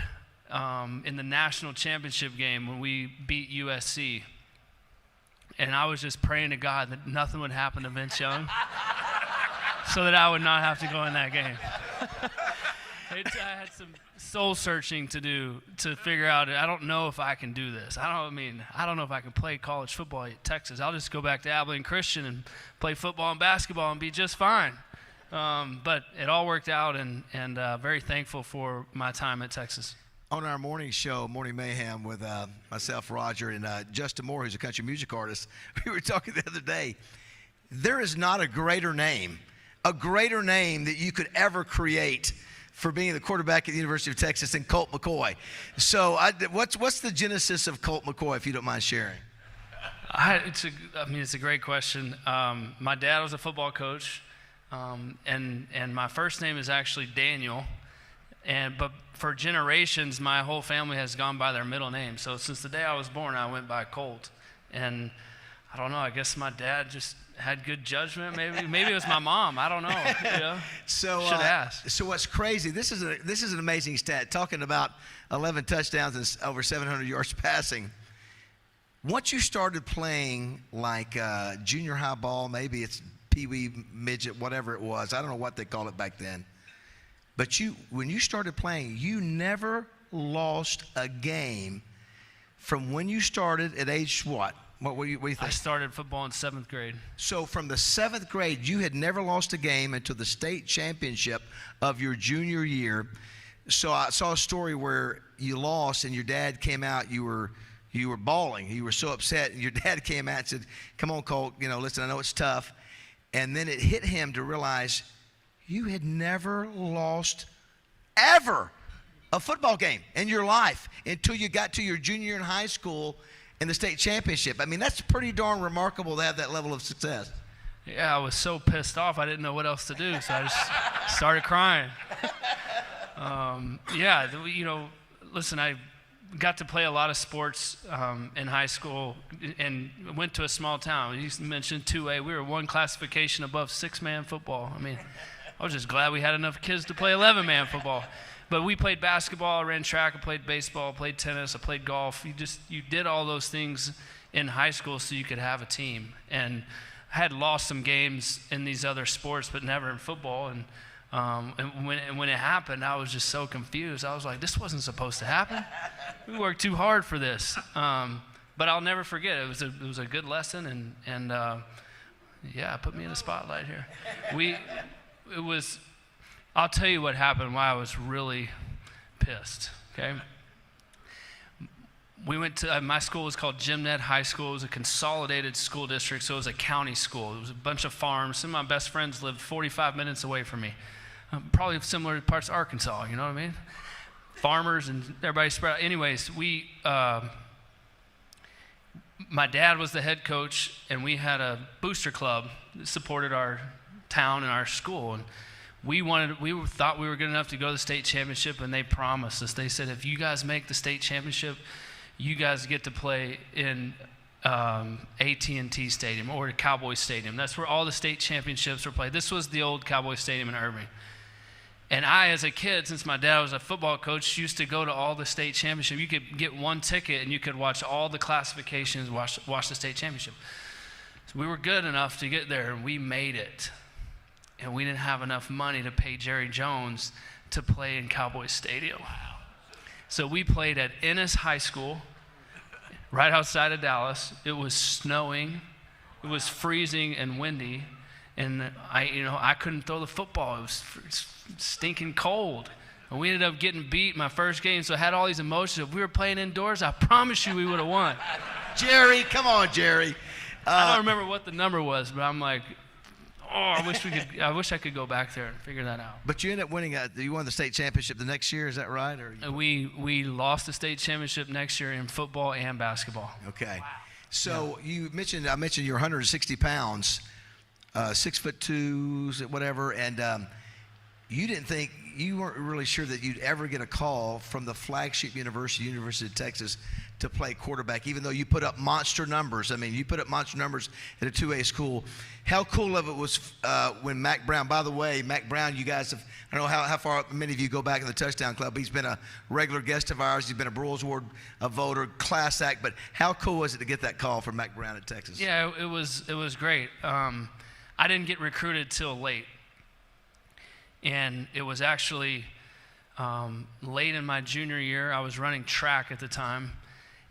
in the national championship game when we beat USC. And I was just praying to God that nothing would happen to Vince Young so that I would not have to go in that game. I had some soul searching to do to figure out. I don't know if I can do this. I don't know if I can play college football at Texas. I'll just go back to Abilene Christian and play football and basketball and be just fine. But it all worked out, and very thankful for my time at Texas. On our morning show, Morning Mayhem, with myself, Roger, and Justin Moore, who's a country music artist, we were talking the other day. There is not a greater name that you could ever create for being the quarterback at the University of Texas than Colt McCoy. So what's the genesis of Colt McCoy, if you don't mind sharing? It's a great question. My dad was a football coach, and my first name is actually Daniel, but for generations, my whole family has gone by their middle name. So since the day I was born, I went by Colt. And I don't know, I guess my dad just had good judgment. Maybe it was my mom. I don't know. You know? So should ask. So what's crazy? This is an amazing stat. Talking about 11 touchdowns and over 700 yards passing. Once you started playing like junior high ball, maybe it's pee-wee, midget, whatever it was. I don't know what they called it back then. But when you started playing, you never lost a game from when you started at age what? What do you think? I started football in 7th grade. So from the 7th grade, you had never lost a game until the state championship of your junior year. So I saw a story where you lost and your dad came out, you were bawling. You were so upset, and your dad came out and said, "Come on, Colt, listen, I know it's tough." And then it hit him to realize you had never lost ever a football game in your life until you got to your junior year in high school in the state championship. I mean, that's pretty darn remarkable to have that level of success. Yeah, I was so pissed off, I didn't know what else to do, so I just started crying. Listen, I got to play a lot of sports in high school and went to a small town. You mentioned 2A. We were one classification above 6-man football. I mean, I was just glad we had enough kids to play 11-man football. But we played basketball, I ran track, I played baseball, I played tennis, I played golf. You did all those things in high school so you could have a team. And I had lost some games in these other sports, but never in football. And when it happened, I was just so confused. I was like, this wasn't supposed to happen. We worked too hard for this. But I'll never forget. It was a good lesson, and put me in the spotlight here. I'll tell you what happened, why I was really pissed, okay? We went to, my school was called Gymnet High School. It was a consolidated school district, so it was a county school. It was a bunch of farms. Some of my best friends lived 45 minutes away from me. Probably similar to parts of Arkansas, you know what I mean? Farmers and everybody spread out. Anyways, my dad was the head coach, and we had a booster club that supported our town and our school. And we thought we were good enough to go to the state championship, and they promised us. They said, if you guys make the state championship, you guys get to play in AT&T Stadium or the Cowboy Stadium. That's where all the state championships were played. This was the old Cowboy Stadium in Irving. And I, as a kid, since my dad was a football coach, used to go to all the state championships. You could get one ticket, and you could watch all the classifications, watch the state championship. So we were good enough to get there, and we made it. And we didn't have enough money to pay Jerry Jones to play in Cowboy Stadium. So we played at Ennis High School, right outside of Dallas. It was snowing. It was freezing and windy. And I couldn't throw the football. It was stinking cold. And we ended up getting beat my first game, so I had all these emotions. If we were playing indoors, I promise you we would have won. Jerry, come on, Jerry. I don't remember what the number was, but I'm like, I wish I could go back there and figure that out. But you ended up winning. You won the state championship the next year. Is that right? Or we lost the state championship next year in football and basketball. Okay. Wow. So I mentioned you're 160 pounds, 6'2", whatever, and you weren't really sure that you'd ever get a call from the flagship University of Texas, to play quarterback, even though you put up monster numbers. I mean, you put up monster numbers at a 2A school. How cool of it was when Mac Brown, by the way, Mac Brown, you guys have, I don't know how far many of you go back in the Touchdown Club. He's been a regular guest of ours. He's been a Broyles Award voter, class act. But how cool was it to get that call from Mac Brown at Texas? Yeah, it was great. I didn't get recruited till late. And it was actually late in my junior year, I was running track at the time,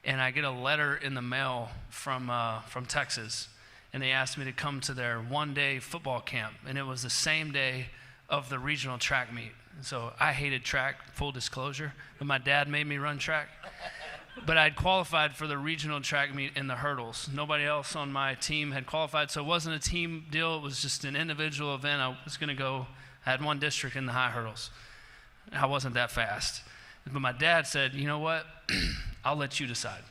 and I get a letter in the mail from Texas, and they asked me to come to their one-day football camp, and it was the same day of the regional track meet. So I hated track, full disclosure, but my dad made me run track. But I'd qualified for the regional track meet in the hurdles. Nobody else on my team had qualified, so it wasn't a team deal. It was just an individual event. I was going to go. I had one district in the high hurdles. I wasn't that fast. But my dad said, you know what? I'll let you decide.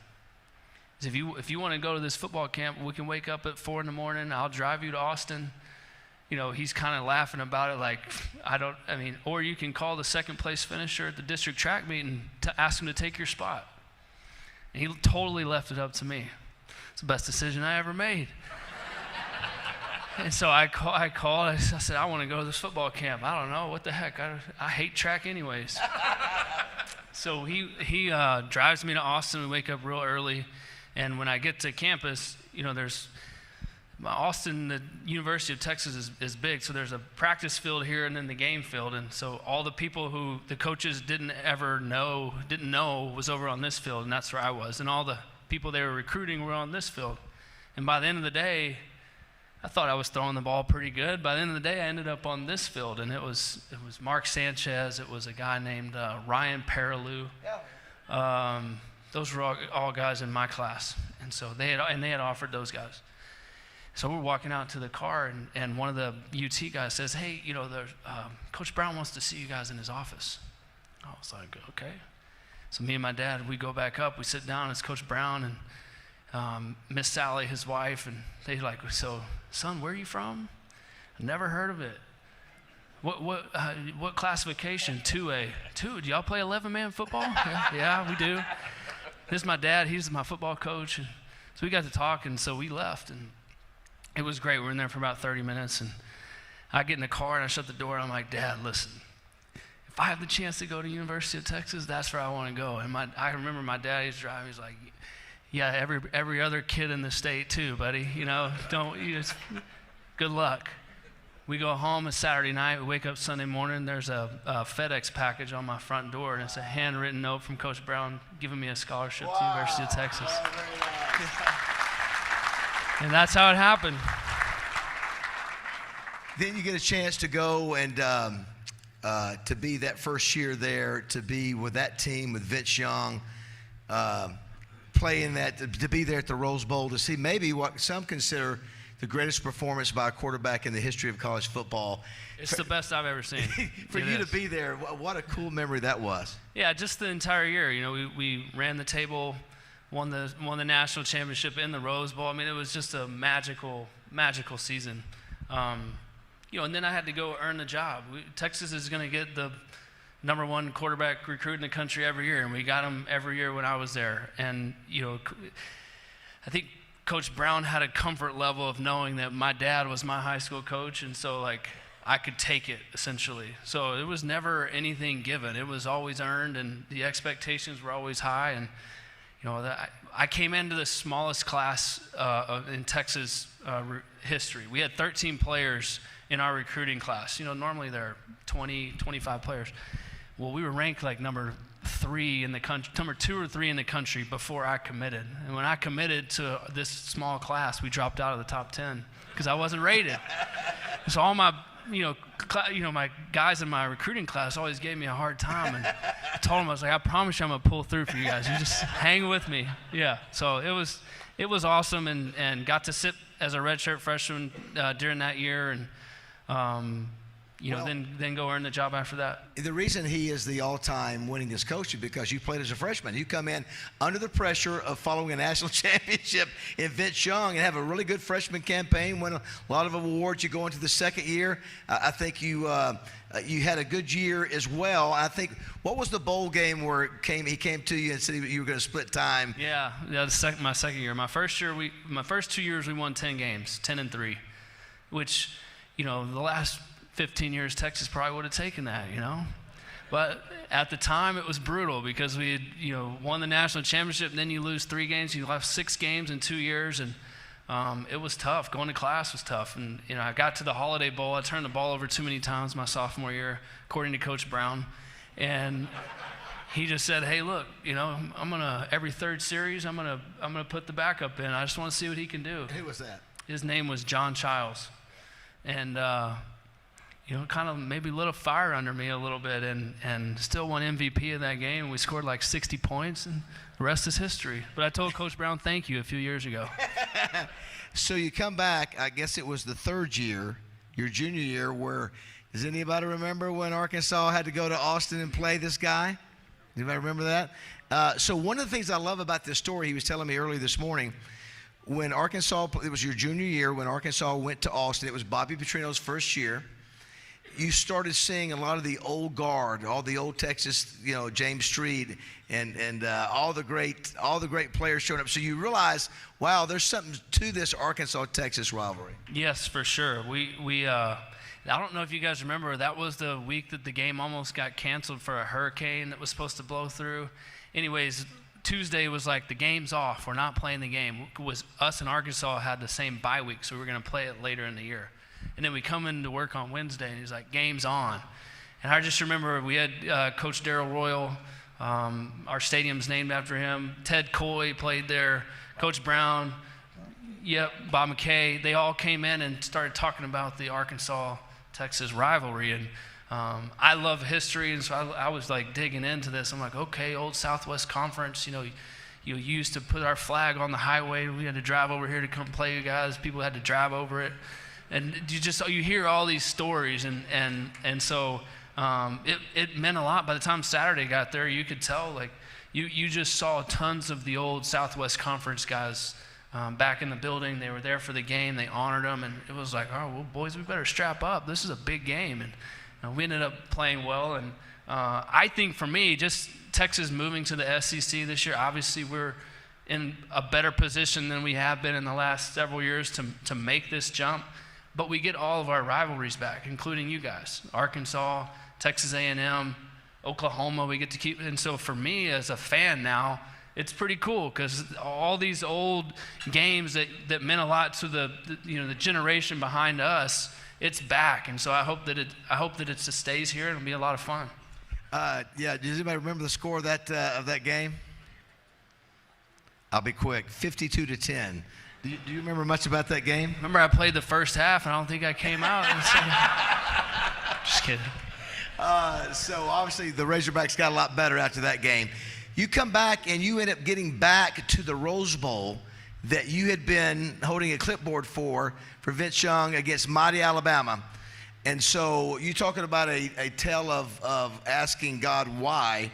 If you want to go to this football camp, we can wake up at 4 in the morning. I'll drive you to Austin. You know, he's kind of laughing about it like, or you can call the second place finisher at the district track meet and ask him to take your spot. And he totally left it up to me. It's the best decision I ever made. And so I called. I said, I want to go to this football camp. I don't know. What the heck? I hate track anyways. So he drives me to Austin. We wake up real early. And when I get to campus, there's Austin, the University of Texas is big. So there's a practice field here and then the game field. And so all the people who the coaches didn't know was over on this field. And that's where I was. And all the people they were recruiting were on this field. And by the end of the day, I thought I was throwing the ball pretty good. By the end of the day, I ended up on this field, and it was Mark Sanchez. It was a guy named Ryan Perilou. Those were all guys in my class, and so they had offered those guys. So we're walking out to the car, and one of the UT guys says, "Hey, Coach Brown wants to see you guys in his office." I was like, "Okay." So me and my dad, we go back up. We sit down. It's Coach Brown and Miss Sally, his wife, and they like, so, son, where are you from? I never heard of it. What classification? 2A. 2. Do y'all play 11-man football? Yeah, we do. This is my dad. He's my football coach. And so we got to talk, and so we left, and it was great. We were in there for about 30 minutes, and I get in the car, and I shut the door, and I'm like, Dad, listen, if I have the chance to go to University of Texas, that's where I want to go. And I remember my dad, he's driving, he's like, yeah, every other kid in the state too, buddy. Good luck. We go home. It's Saturday night. We wake up Sunday morning. There's a FedEx package on my front door, and it's a handwritten note from Coach Brown giving me a scholarship to the University of Texas. And that's how it happened. Then you get a chance to go and to be that first year there, to be with that team with Vince Young. Playing that, to be there at the Rose Bowl, to see maybe what some consider the greatest performance by a quarterback in the history of college football. It's the best I've ever seen. For you to be there, what a cool memory that was. Yeah, just the entire year. We ran the table, won the national championship in the Rose Bowl. I mean, it was just a magical season. And then I had to go earn the job. Texas is going to get the number one quarterback recruit in the country every year, and we got him every year when I was there. And, I think Coach Brown had a comfort level of knowing that my dad was my high school coach, and so, I could take it, essentially. So it was never anything given. It was always earned, and the expectations were always high. And, I came into the smallest class in Texas history. We had 13 players in our recruiting class. Normally there are 20, 25 players. Well, we were ranked like number 3 in the country, number 2 or 3 in the country before I committed. And when I committed to this small class, we dropped out of the top 10 because I wasn't rated. So all my, my guys in my recruiting class always gave me a hard time. And I told them, I was like, I promise you I'm gonna pull through for you guys. You just hang with me. Yeah. So it was awesome, and got to sit as a redshirt freshman during that year, and then go earn the job after that. The reason he is the all-time winningest coach is because you played as a freshman. You come in under the pressure of following a national championship in Vince Young and have a really good freshman campaign, win a lot of awards. You go into the second year. I think you had a good year as well. I think, what was the bowl game where he came to you and said you were going to split time? Yeah, my second year. My first 2 years we won 10 games, 10-3, which, the last 15 years, Texas probably would have taken that, But at the time, it was brutal because we had, won the national championship, and then you lose 3 games. You lost 6 games in 2 years, and it was tough. Going to class was tough. And, I got to the Holiday Bowl. I turned the ball over too many times my sophomore year, according to Coach Brown. And he just said, hey, look, I'm gonna every third series, I'm gonna put the backup in. I just want to see what he can do. Who was that? His name was John Childs, and kind of maybe lit a fire under me a little bit, and still won MVP of that game. We scored like 60 points, and the rest is history. But I told Coach Brown thank you a few years ago. So you come back. I guess it was the third year, your junior year, where does anybody remember when Arkansas had to go to Austin and play this guy? Anybody remember that? So one of the things I love about this story, he was telling me earlier this morning, when Arkansas, it was your junior year, when Arkansas went to Austin, it was Bobby Petrino's first year. You started seeing a lot of the old guard, all the old Texas, James Street and all the great players showing up. So you realize, wow, there's something to this Arkansas-Texas rivalry. Yes, for sure. We I don't know if you guys remember, that was the week that the game almost got canceled for a hurricane that was supposed to blow through. Anyways, Tuesday was like, the game's off. We're not playing the game. Us and Arkansas had the same bye week, so we were going to play it later in the year. And then we come into work on Wednesday, and he's like, game's on. And I just remember we had Coach Darrell Royal. Our stadium's named after him. Ted Coy played there. Coach Brown. Bob McKay. They all came in and started talking about the Arkansas-Texas rivalry. And I love history, and so I was like digging into this. I'm like, okay, old Southwest Conference, you used to put our flag on the highway. We had to drive over here to come play you guys. People had to drive over it. And you hear all these stories, and so it meant a lot. By the time Saturday got there, you could tell, like, you just saw tons of the old Southwest Conference guys back in the building. They were there for the game. They honored them, and it was like, oh, well, boys, we better strap up. This is a big game. And we ended up playing well. And I think for me, just Texas moving to the SEC this year, obviously we're in a better position than we have been in the last several years to make this jump. But we get all of our rivalries back, including you guys. Arkansas, Texas A&M, Oklahoma, we get to keep. And so for me as a fan now, it's pretty cool because all these old games that meant a lot to the generation behind us, it's back. And so I hope that it stays here, and it'll be a lot of fun. Does anybody remember the score of that game? I'll be quick. 52-10. Do you remember much about that game? Remember, I played the first half, and I don't think I came out. Just kidding. So obviously the Razorbacks got a lot better after that game. You come back and you end up getting back to the Rose Bowl that you had been holding a clipboard for Vince Young against mighty Alabama. And so you're talking about a tale of asking God why.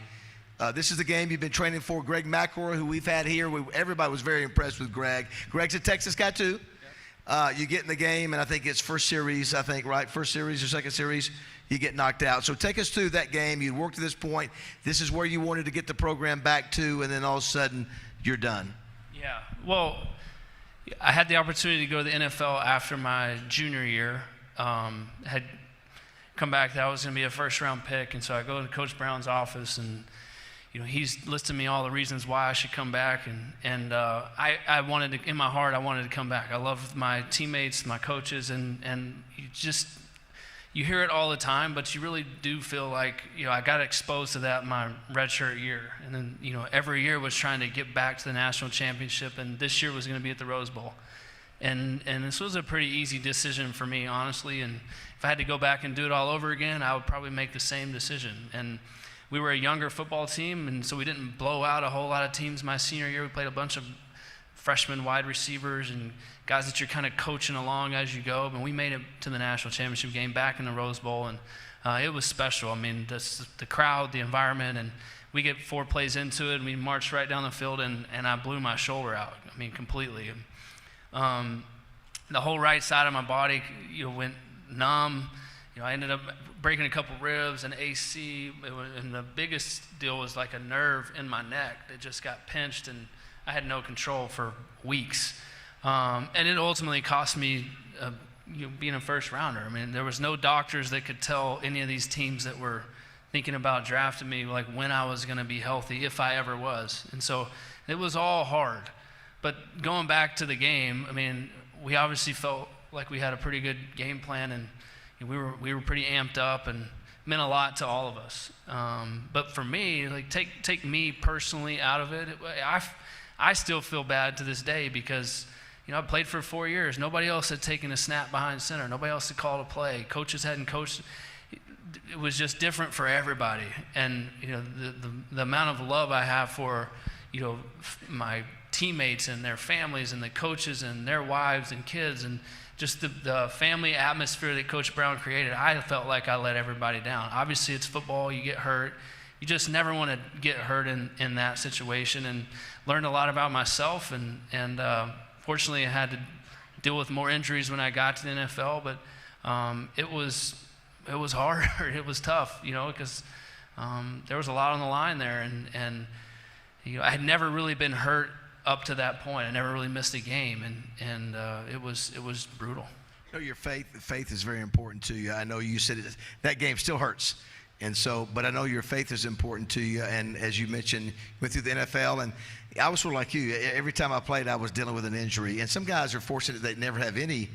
This is the game you've been training for. Greg McElroy, who we've had here, everybody was very impressed with Greg. Greg's a Texas guy too. You get in the game, and I think it's first series, right? First series or second series, you get knocked out. So take us through that game. You worked to this point. This is where you wanted to get the program back to, and then all of a sudden you're done. Yeah. Well, I had the opportunity to go to the NFL after my junior year. Had come back that I was going to be a first-round pick, and so I go to Coach Brown's office, and he's listing me all the reasons why I should come back, and I wanted to, in my heart, I wanted to come back. I love my teammates, my coaches, and you hear it all the time, but you really do feel like, I got exposed to that my redshirt year, and then, every year was trying to get back to the national championship, and this year was going to be at the Rose Bowl. And this was a pretty easy decision for me, honestly, and if I had to go back and do it all over again, I would probably make the same decision. And we were a younger football team, and so we didn't blow out a whole lot of teams my senior year. We played a bunch of freshman wide receivers and guys that you're kind of coaching along as you go. But we made it to the national championship game back in the Rose Bowl, and it was special. I mean, the crowd, the environment, and we get 4 plays into it, and we marched right down the field, and I blew my shoulder out. I mean, completely. The whole right side of my body, went numb. I ended up breaking a couple ribs and AC, and the biggest deal was like a nerve in my neck that just got pinched, and I had no control for weeks. And it ultimately cost me being a first rounder. I mean, there was no doctors that could tell any of these teams that were thinking about drafting me like when I was going to be healthy, if I ever was. And so it was all hard. But going back to the game, I mean, we obviously felt like we had a pretty good game plan, and we were pretty amped up, and meant a lot to all of us. But for me, like take me personally out of it. I still feel bad to this day because, you know, I played for 4 years. Nobody else had taken a snap behind center. Nobody else had called a play. Coaches hadn't coached. It was just different for everybody. And, you know, the amount of love I have for, you know, my teammates and their families and the coaches and their wives and kids and just the family atmosphere that Coach Brown created, I felt like I let everybody down. Obviously, it's football. You get hurt. You just never want to get hurt in that situation, and learned a lot about myself. And fortunately, I had to deal with more injuries when I got to the NFL, but it was hard. It was tough, you know, because there was a lot on the line there, and you know, I had never really been hurt up to that point. I never really missed a game, and it was brutal. You know, your faith is very important to you. I know you said that game still hurts, and so, but I know your faith is important to you. And as you mentioned, you went through the NFL, and I was sort of like you. Every time I played, I was dealing with an injury. And some guys are fortunate they never have any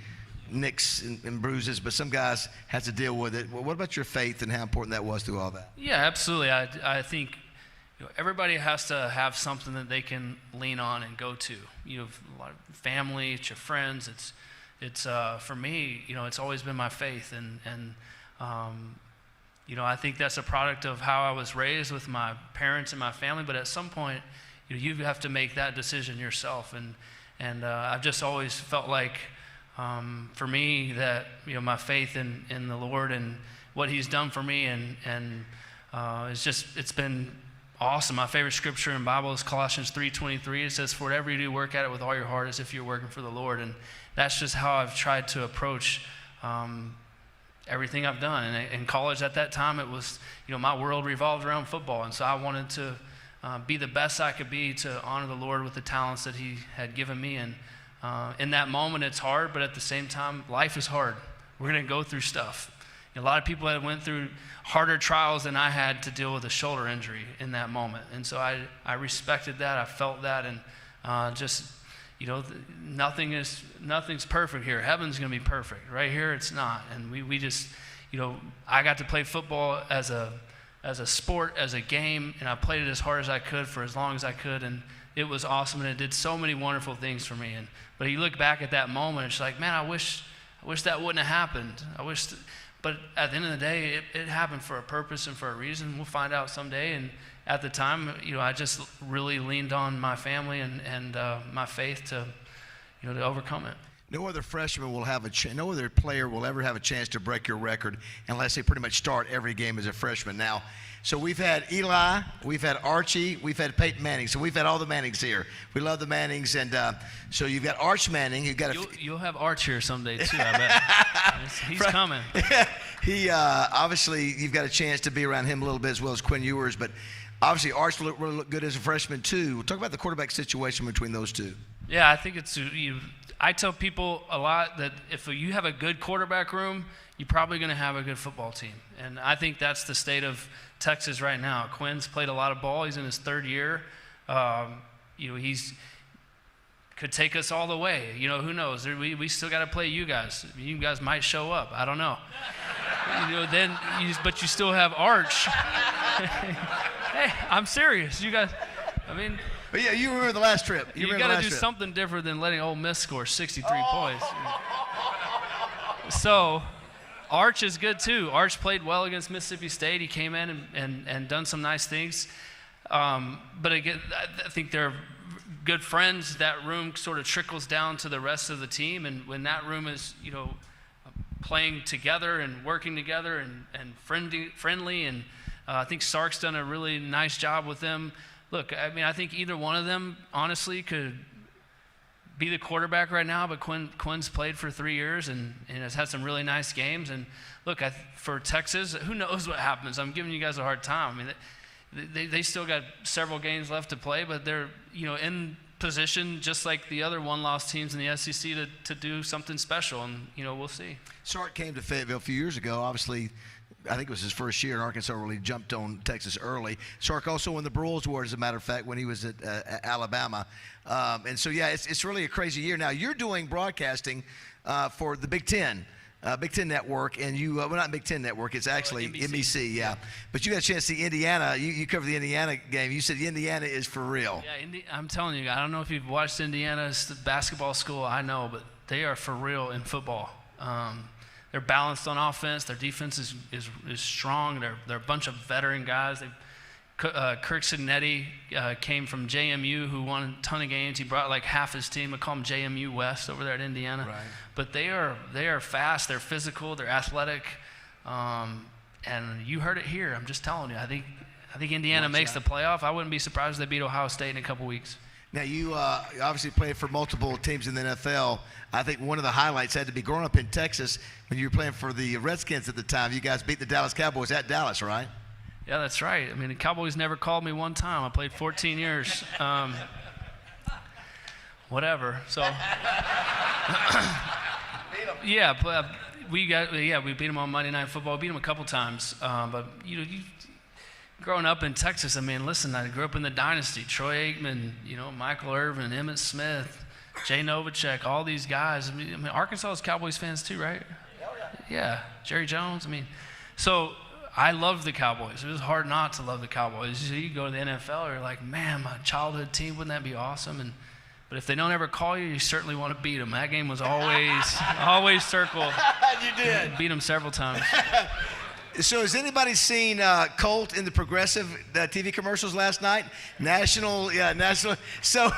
nicks and bruises, but some guys have to deal with it. Well, what about your faith and how important that was through all that? Yeah, absolutely. I think, you know, everybody has to have something that they can lean on and go to. You have a lot of family, it's your friends. It's for me, you know, it's always been my faith, and you know, I think that's a product of how I was raised with my parents and my family. But at some point, you know, you have to make that decision yourself. And I've just always felt like, for me, that, you know, my faith in the Lord and what He's done for me, and it's been awesome. My favorite scripture in the Bible is Colossians 3:23. It says, "For whatever you do, work at it with all your heart as if you're working for the Lord." And that's just how I've tried to approach everything I've done. And in college at that time, it was, you know, my world revolved around football. And so I wanted to be the best I could be to honor the Lord with the talents that He had given me. And in that moment, it's hard, but at the same time, life is hard. We're going to go through stuff. A lot of people had went through harder trials than I had to deal with a shoulder injury in that moment. And so I respected that. I felt that. And just, you know, nothing's perfect here. Heaven's going to be perfect. Right here, it's not. And we just, you know, I got to play football as a sport, as a game, and I played it as hard as I could for as long as I could. And it was awesome, and it did so many wonderful things for me. But you look back at that moment, it's like, man, I wish that wouldn't have happened. But at the end of the day, it happened for a purpose and for a reason. We'll find out someday. And at the time, you know, I just really leaned on my family and my faith to, you know, to overcome it. No other freshman will have no other player will ever have a chance to break your record unless they pretty much start every game as a freshman. Now, so we've had Eli, we've had Archie, we've had Peyton Manning. So we've had all the Mannings here. We love the Mannings, and so you've got Arch Manning. You've got you'll have Arch here someday too. I bet he's coming. He obviously you've got a chance to be around him a little bit as well as Quinn Ewers, but obviously Arch will look good as a freshman too. Talk about the quarterback situation between those two. Yeah, I think it's I tell people a lot that if you have a good quarterback room, you're probably going to have a good football team. And I think that's the state of Texas right now. Quinn's played a lot of ball. He's in his third year. You know, he's could take us all the way. You know, who knows? We still got to play you guys. You guys might show up. I don't know. You know, but you still have Arch. Hey, I'm serious. You guys, I mean. But yeah, you remember the last trip. You got to do something different than letting Ole Miss score 63 points. So, Arch is good too. Arch played well against Mississippi State. He came in and done some nice things. But again, I think they're good friends. That room sort of trickles down to the rest of the team. And when that room is, you know, playing together and working together and friendly, and I think Sark's done a really nice job with them. Look, I mean, I think either one of them, honestly, could be the quarterback right now, but Quinn's played for 3 years and has had some really nice games. And look, for Texas, who knows what happens? I'm giving you guys a hard time. I mean, they still got several games left to play, but they're, you know, in position, just like the other one-loss teams in the SEC, to do something special, and, you know, we'll see. Sark came to Fayetteville a few years ago. Obviously, I think it was his first year, and Arkansas really jumped on Texas early. Sark also won the Broyles Award, as a matter of fact, when he was at Alabama. And so, yeah, it's really a crazy year. Now, you're doing broadcasting for the Big Ten. Big Ten Network, and you, well, not Big Ten Network, it's actually NBC, yeah. But you got a chance to see Indiana. You covered the Indiana game. You said Indiana is for real. Yeah, I'm telling you, I don't know if you've watched Indiana's basketball school. I know, but they are for real in football. They're balanced on offense. Their defense is strong. They're a bunch of veteran guys. Kirk Signetti came from JMU, who won a ton of games. He brought like half his team. I call them JMU West over there at Indiana. Right. But they are fast. They're physical. They're athletic. And you heard it here. I'm just telling you. I think Indiana makes the playoff. I wouldn't be surprised if they beat Ohio State in a couple weeks. Now, you obviously played for multiple teams in the NFL. I think one of the highlights had to be growing up in Texas when you were playing for the Redskins at the time. You guys beat the Dallas Cowboys at Dallas, right? Yeah, that's right. I mean, the Cowboys never called me one time. I played 14 years. Whatever. So, yeah, but we beat them on Monday Night Football. Beat them a couple times. But you growing up in Texas, I mean, listen, I grew up in the dynasty. Troy Aikman, Michael Irvin, Emmitt Smith, Jay Novacek, all these guys. I mean, Arkansas is Cowboys fans too, right? Yeah, Jerry Jones. I mean, so I loved the Cowboys. It was hard not to love the Cowboys. You go to the NFL, you're like, man, my childhood team, wouldn't that be awesome? But if they don't ever call you, you certainly want to beat them. That game was always circle. You did. Beat them several times. So has anybody seen Colt in the Progressive TV commercials last night? National. So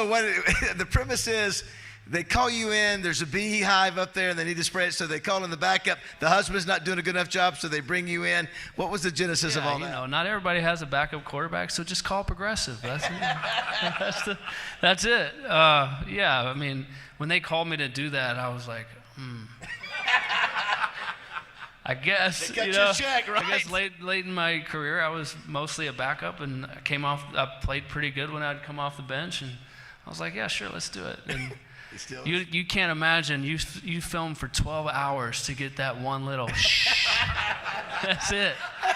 what the premise is, they call you in, there's a beehive up there and they need to spray it, so they call in the backup. The husband's not doing a good enough job, so they bring you in. What was the genesis of all that? Not everybody has a backup quarterback, so just call Progressive. That's it. That's it. Yeah, I mean, when they called me to do that, I was like, I guess, they cut your check, right? I guess late in my career, I was mostly a backup, and I played pretty good when I'd come off the bench, and I was like, yeah, sure, let's do it. And you can't imagine, you film for 12 hours to get that one little That's it.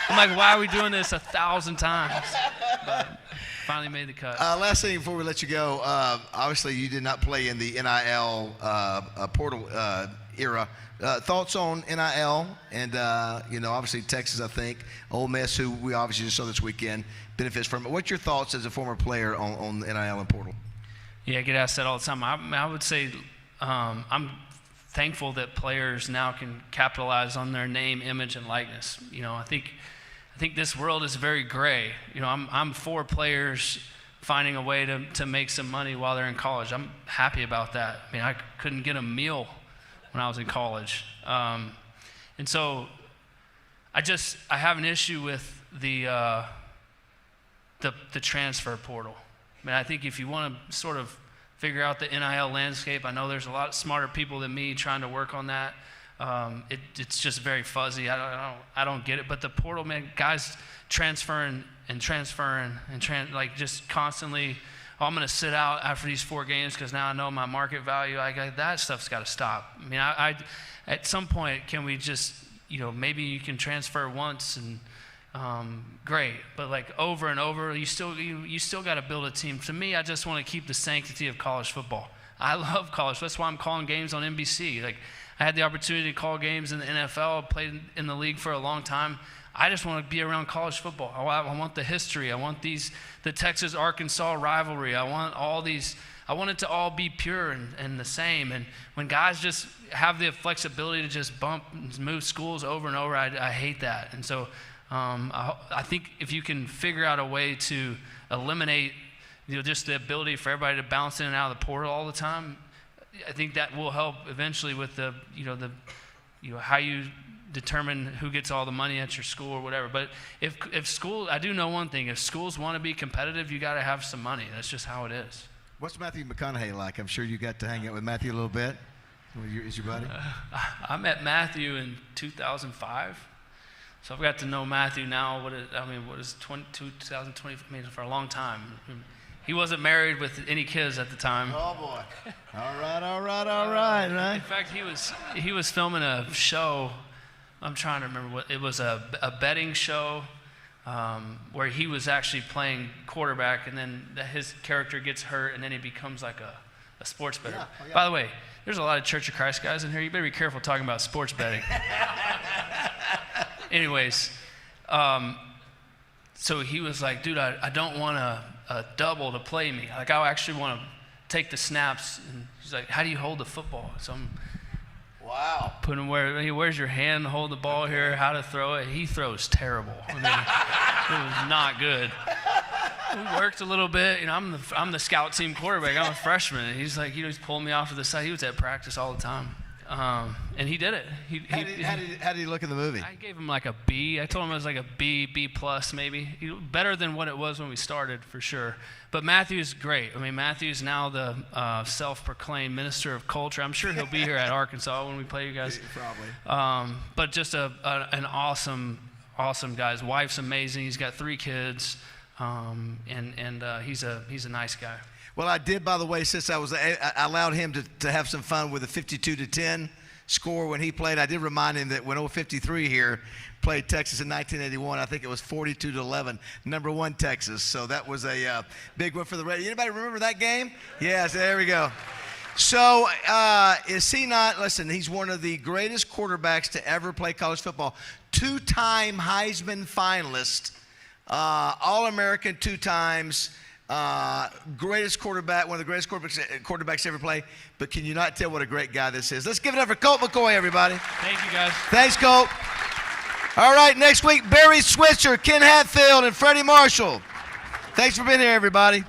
I'm like, why are we doing this 1,000 times? But finally made the cut. Last thing before we let you go, obviously you did not play in the NIL portal era. Thoughts on NIL and, obviously Texas, I think, Ole Miss, who we obviously just saw this weekend, benefits from it. What's your thoughts as a former player on NIL and portal? Yeah, I get asked that all the time. I would say I'm thankful that players now can capitalize on their name, image, and likeness. I think this world is very gray. I'm for players finding a way to make some money while they're in college. I'm happy about that. I mean, I couldn't get a meal when I was in college. And so I have an issue with the transfer portal. I mean, I think if you want to sort of figure out the NIL landscape, I know there's a lot smarter people than me trying to work on that. It's just very fuzzy. I don't get it. But the portal, man, guys transferring like just constantly. Oh, I'm going to sit out after these 4 games because now I know my market value. That stuff's got to stop. I mean, at some point, can we just, maybe you can transfer once and great, but like over and over, you still got to build a team. To me, I just want to keep the sanctity of college football. I love college. That's why I'm calling games on NBC. Like, I had the opportunity to call games in the NFL. I played in the league for a long time. I just want to be around college football. I want the history. I want the Texas-Arkansas rivalry. I want it to all be pure and the same. And when guys just have the flexibility to just bump and move schools over and over, I hate that. And so I think if you can figure out a way to eliminate just the ability for everybody to bounce in and out of the portal all the time, I think that will help eventually with the how you determine who gets all the money at your school or whatever. But if school, I do know one thing: if schools want to be competitive, you got to have some money. That's just how it is. What's Matthew McConaughey like? I'm sure you got to hang out with Matthew a little bit. Is your buddy? I met Matthew in 2005, so I've got to know Matthew now. What is 2020? I mean, for a long time. He wasn't married with any kids at the time. Oh boy! All right. Right. In fact, he was filming a show. I'm trying to remember what it was, a betting show where he was actually playing quarterback, and then his character gets hurt, and then he becomes like a sports bettor. By the way, there's a lot of Church of Christ guys in here. You better be careful talking about sports betting. Anyways, so he was like, dude, I don't want a double to play me. Like, I actually want to take the snaps. And he's like, how do you hold the football? So I'm putting where's your hand to hold the ball here, how to throw it. He throws terrible. I mean, it was not good. We worked a little bit. You know, I'm the scout team quarterback. I'm a freshman. And he's like, he's pulling me off to the side. He was at practice all the time. And he did it. How did he look in the movie? I gave him like a B. I told him it was like a B plus maybe. Better than what it was when we started, for sure. But Matthew's great. I mean, Matthew's now the self-proclaimed minister of culture. I'm sure he'll be here at Arkansas when we play you guys. Probably. But just an awesome guy. His wife's amazing. He's got 3 kids, and he's a nice guy. Well, I did, by the way, since I allowed him to have some fun with a 52-10 score when he played. I did remind him that when 053 here played Texas in 1981, I think it was 42-11, number 1 Texas. So that was a big one for the Red. Anybody remember that game? Yes, there we go. So is he not? Listen, he's one of the greatest quarterbacks to ever play college football. 2-time Heisman finalist, All-American 2 times. Greatest quarterback, one of the greatest quarterbacks ever play. But can you not tell what a great guy this is? Let's give it up for Colt McCoy, everybody. Thank you, guys. Thanks, Colt. All right, next week, Barry Switzer, Ken Hatfield, and Freddie Marshall. Thanks for being here, everybody.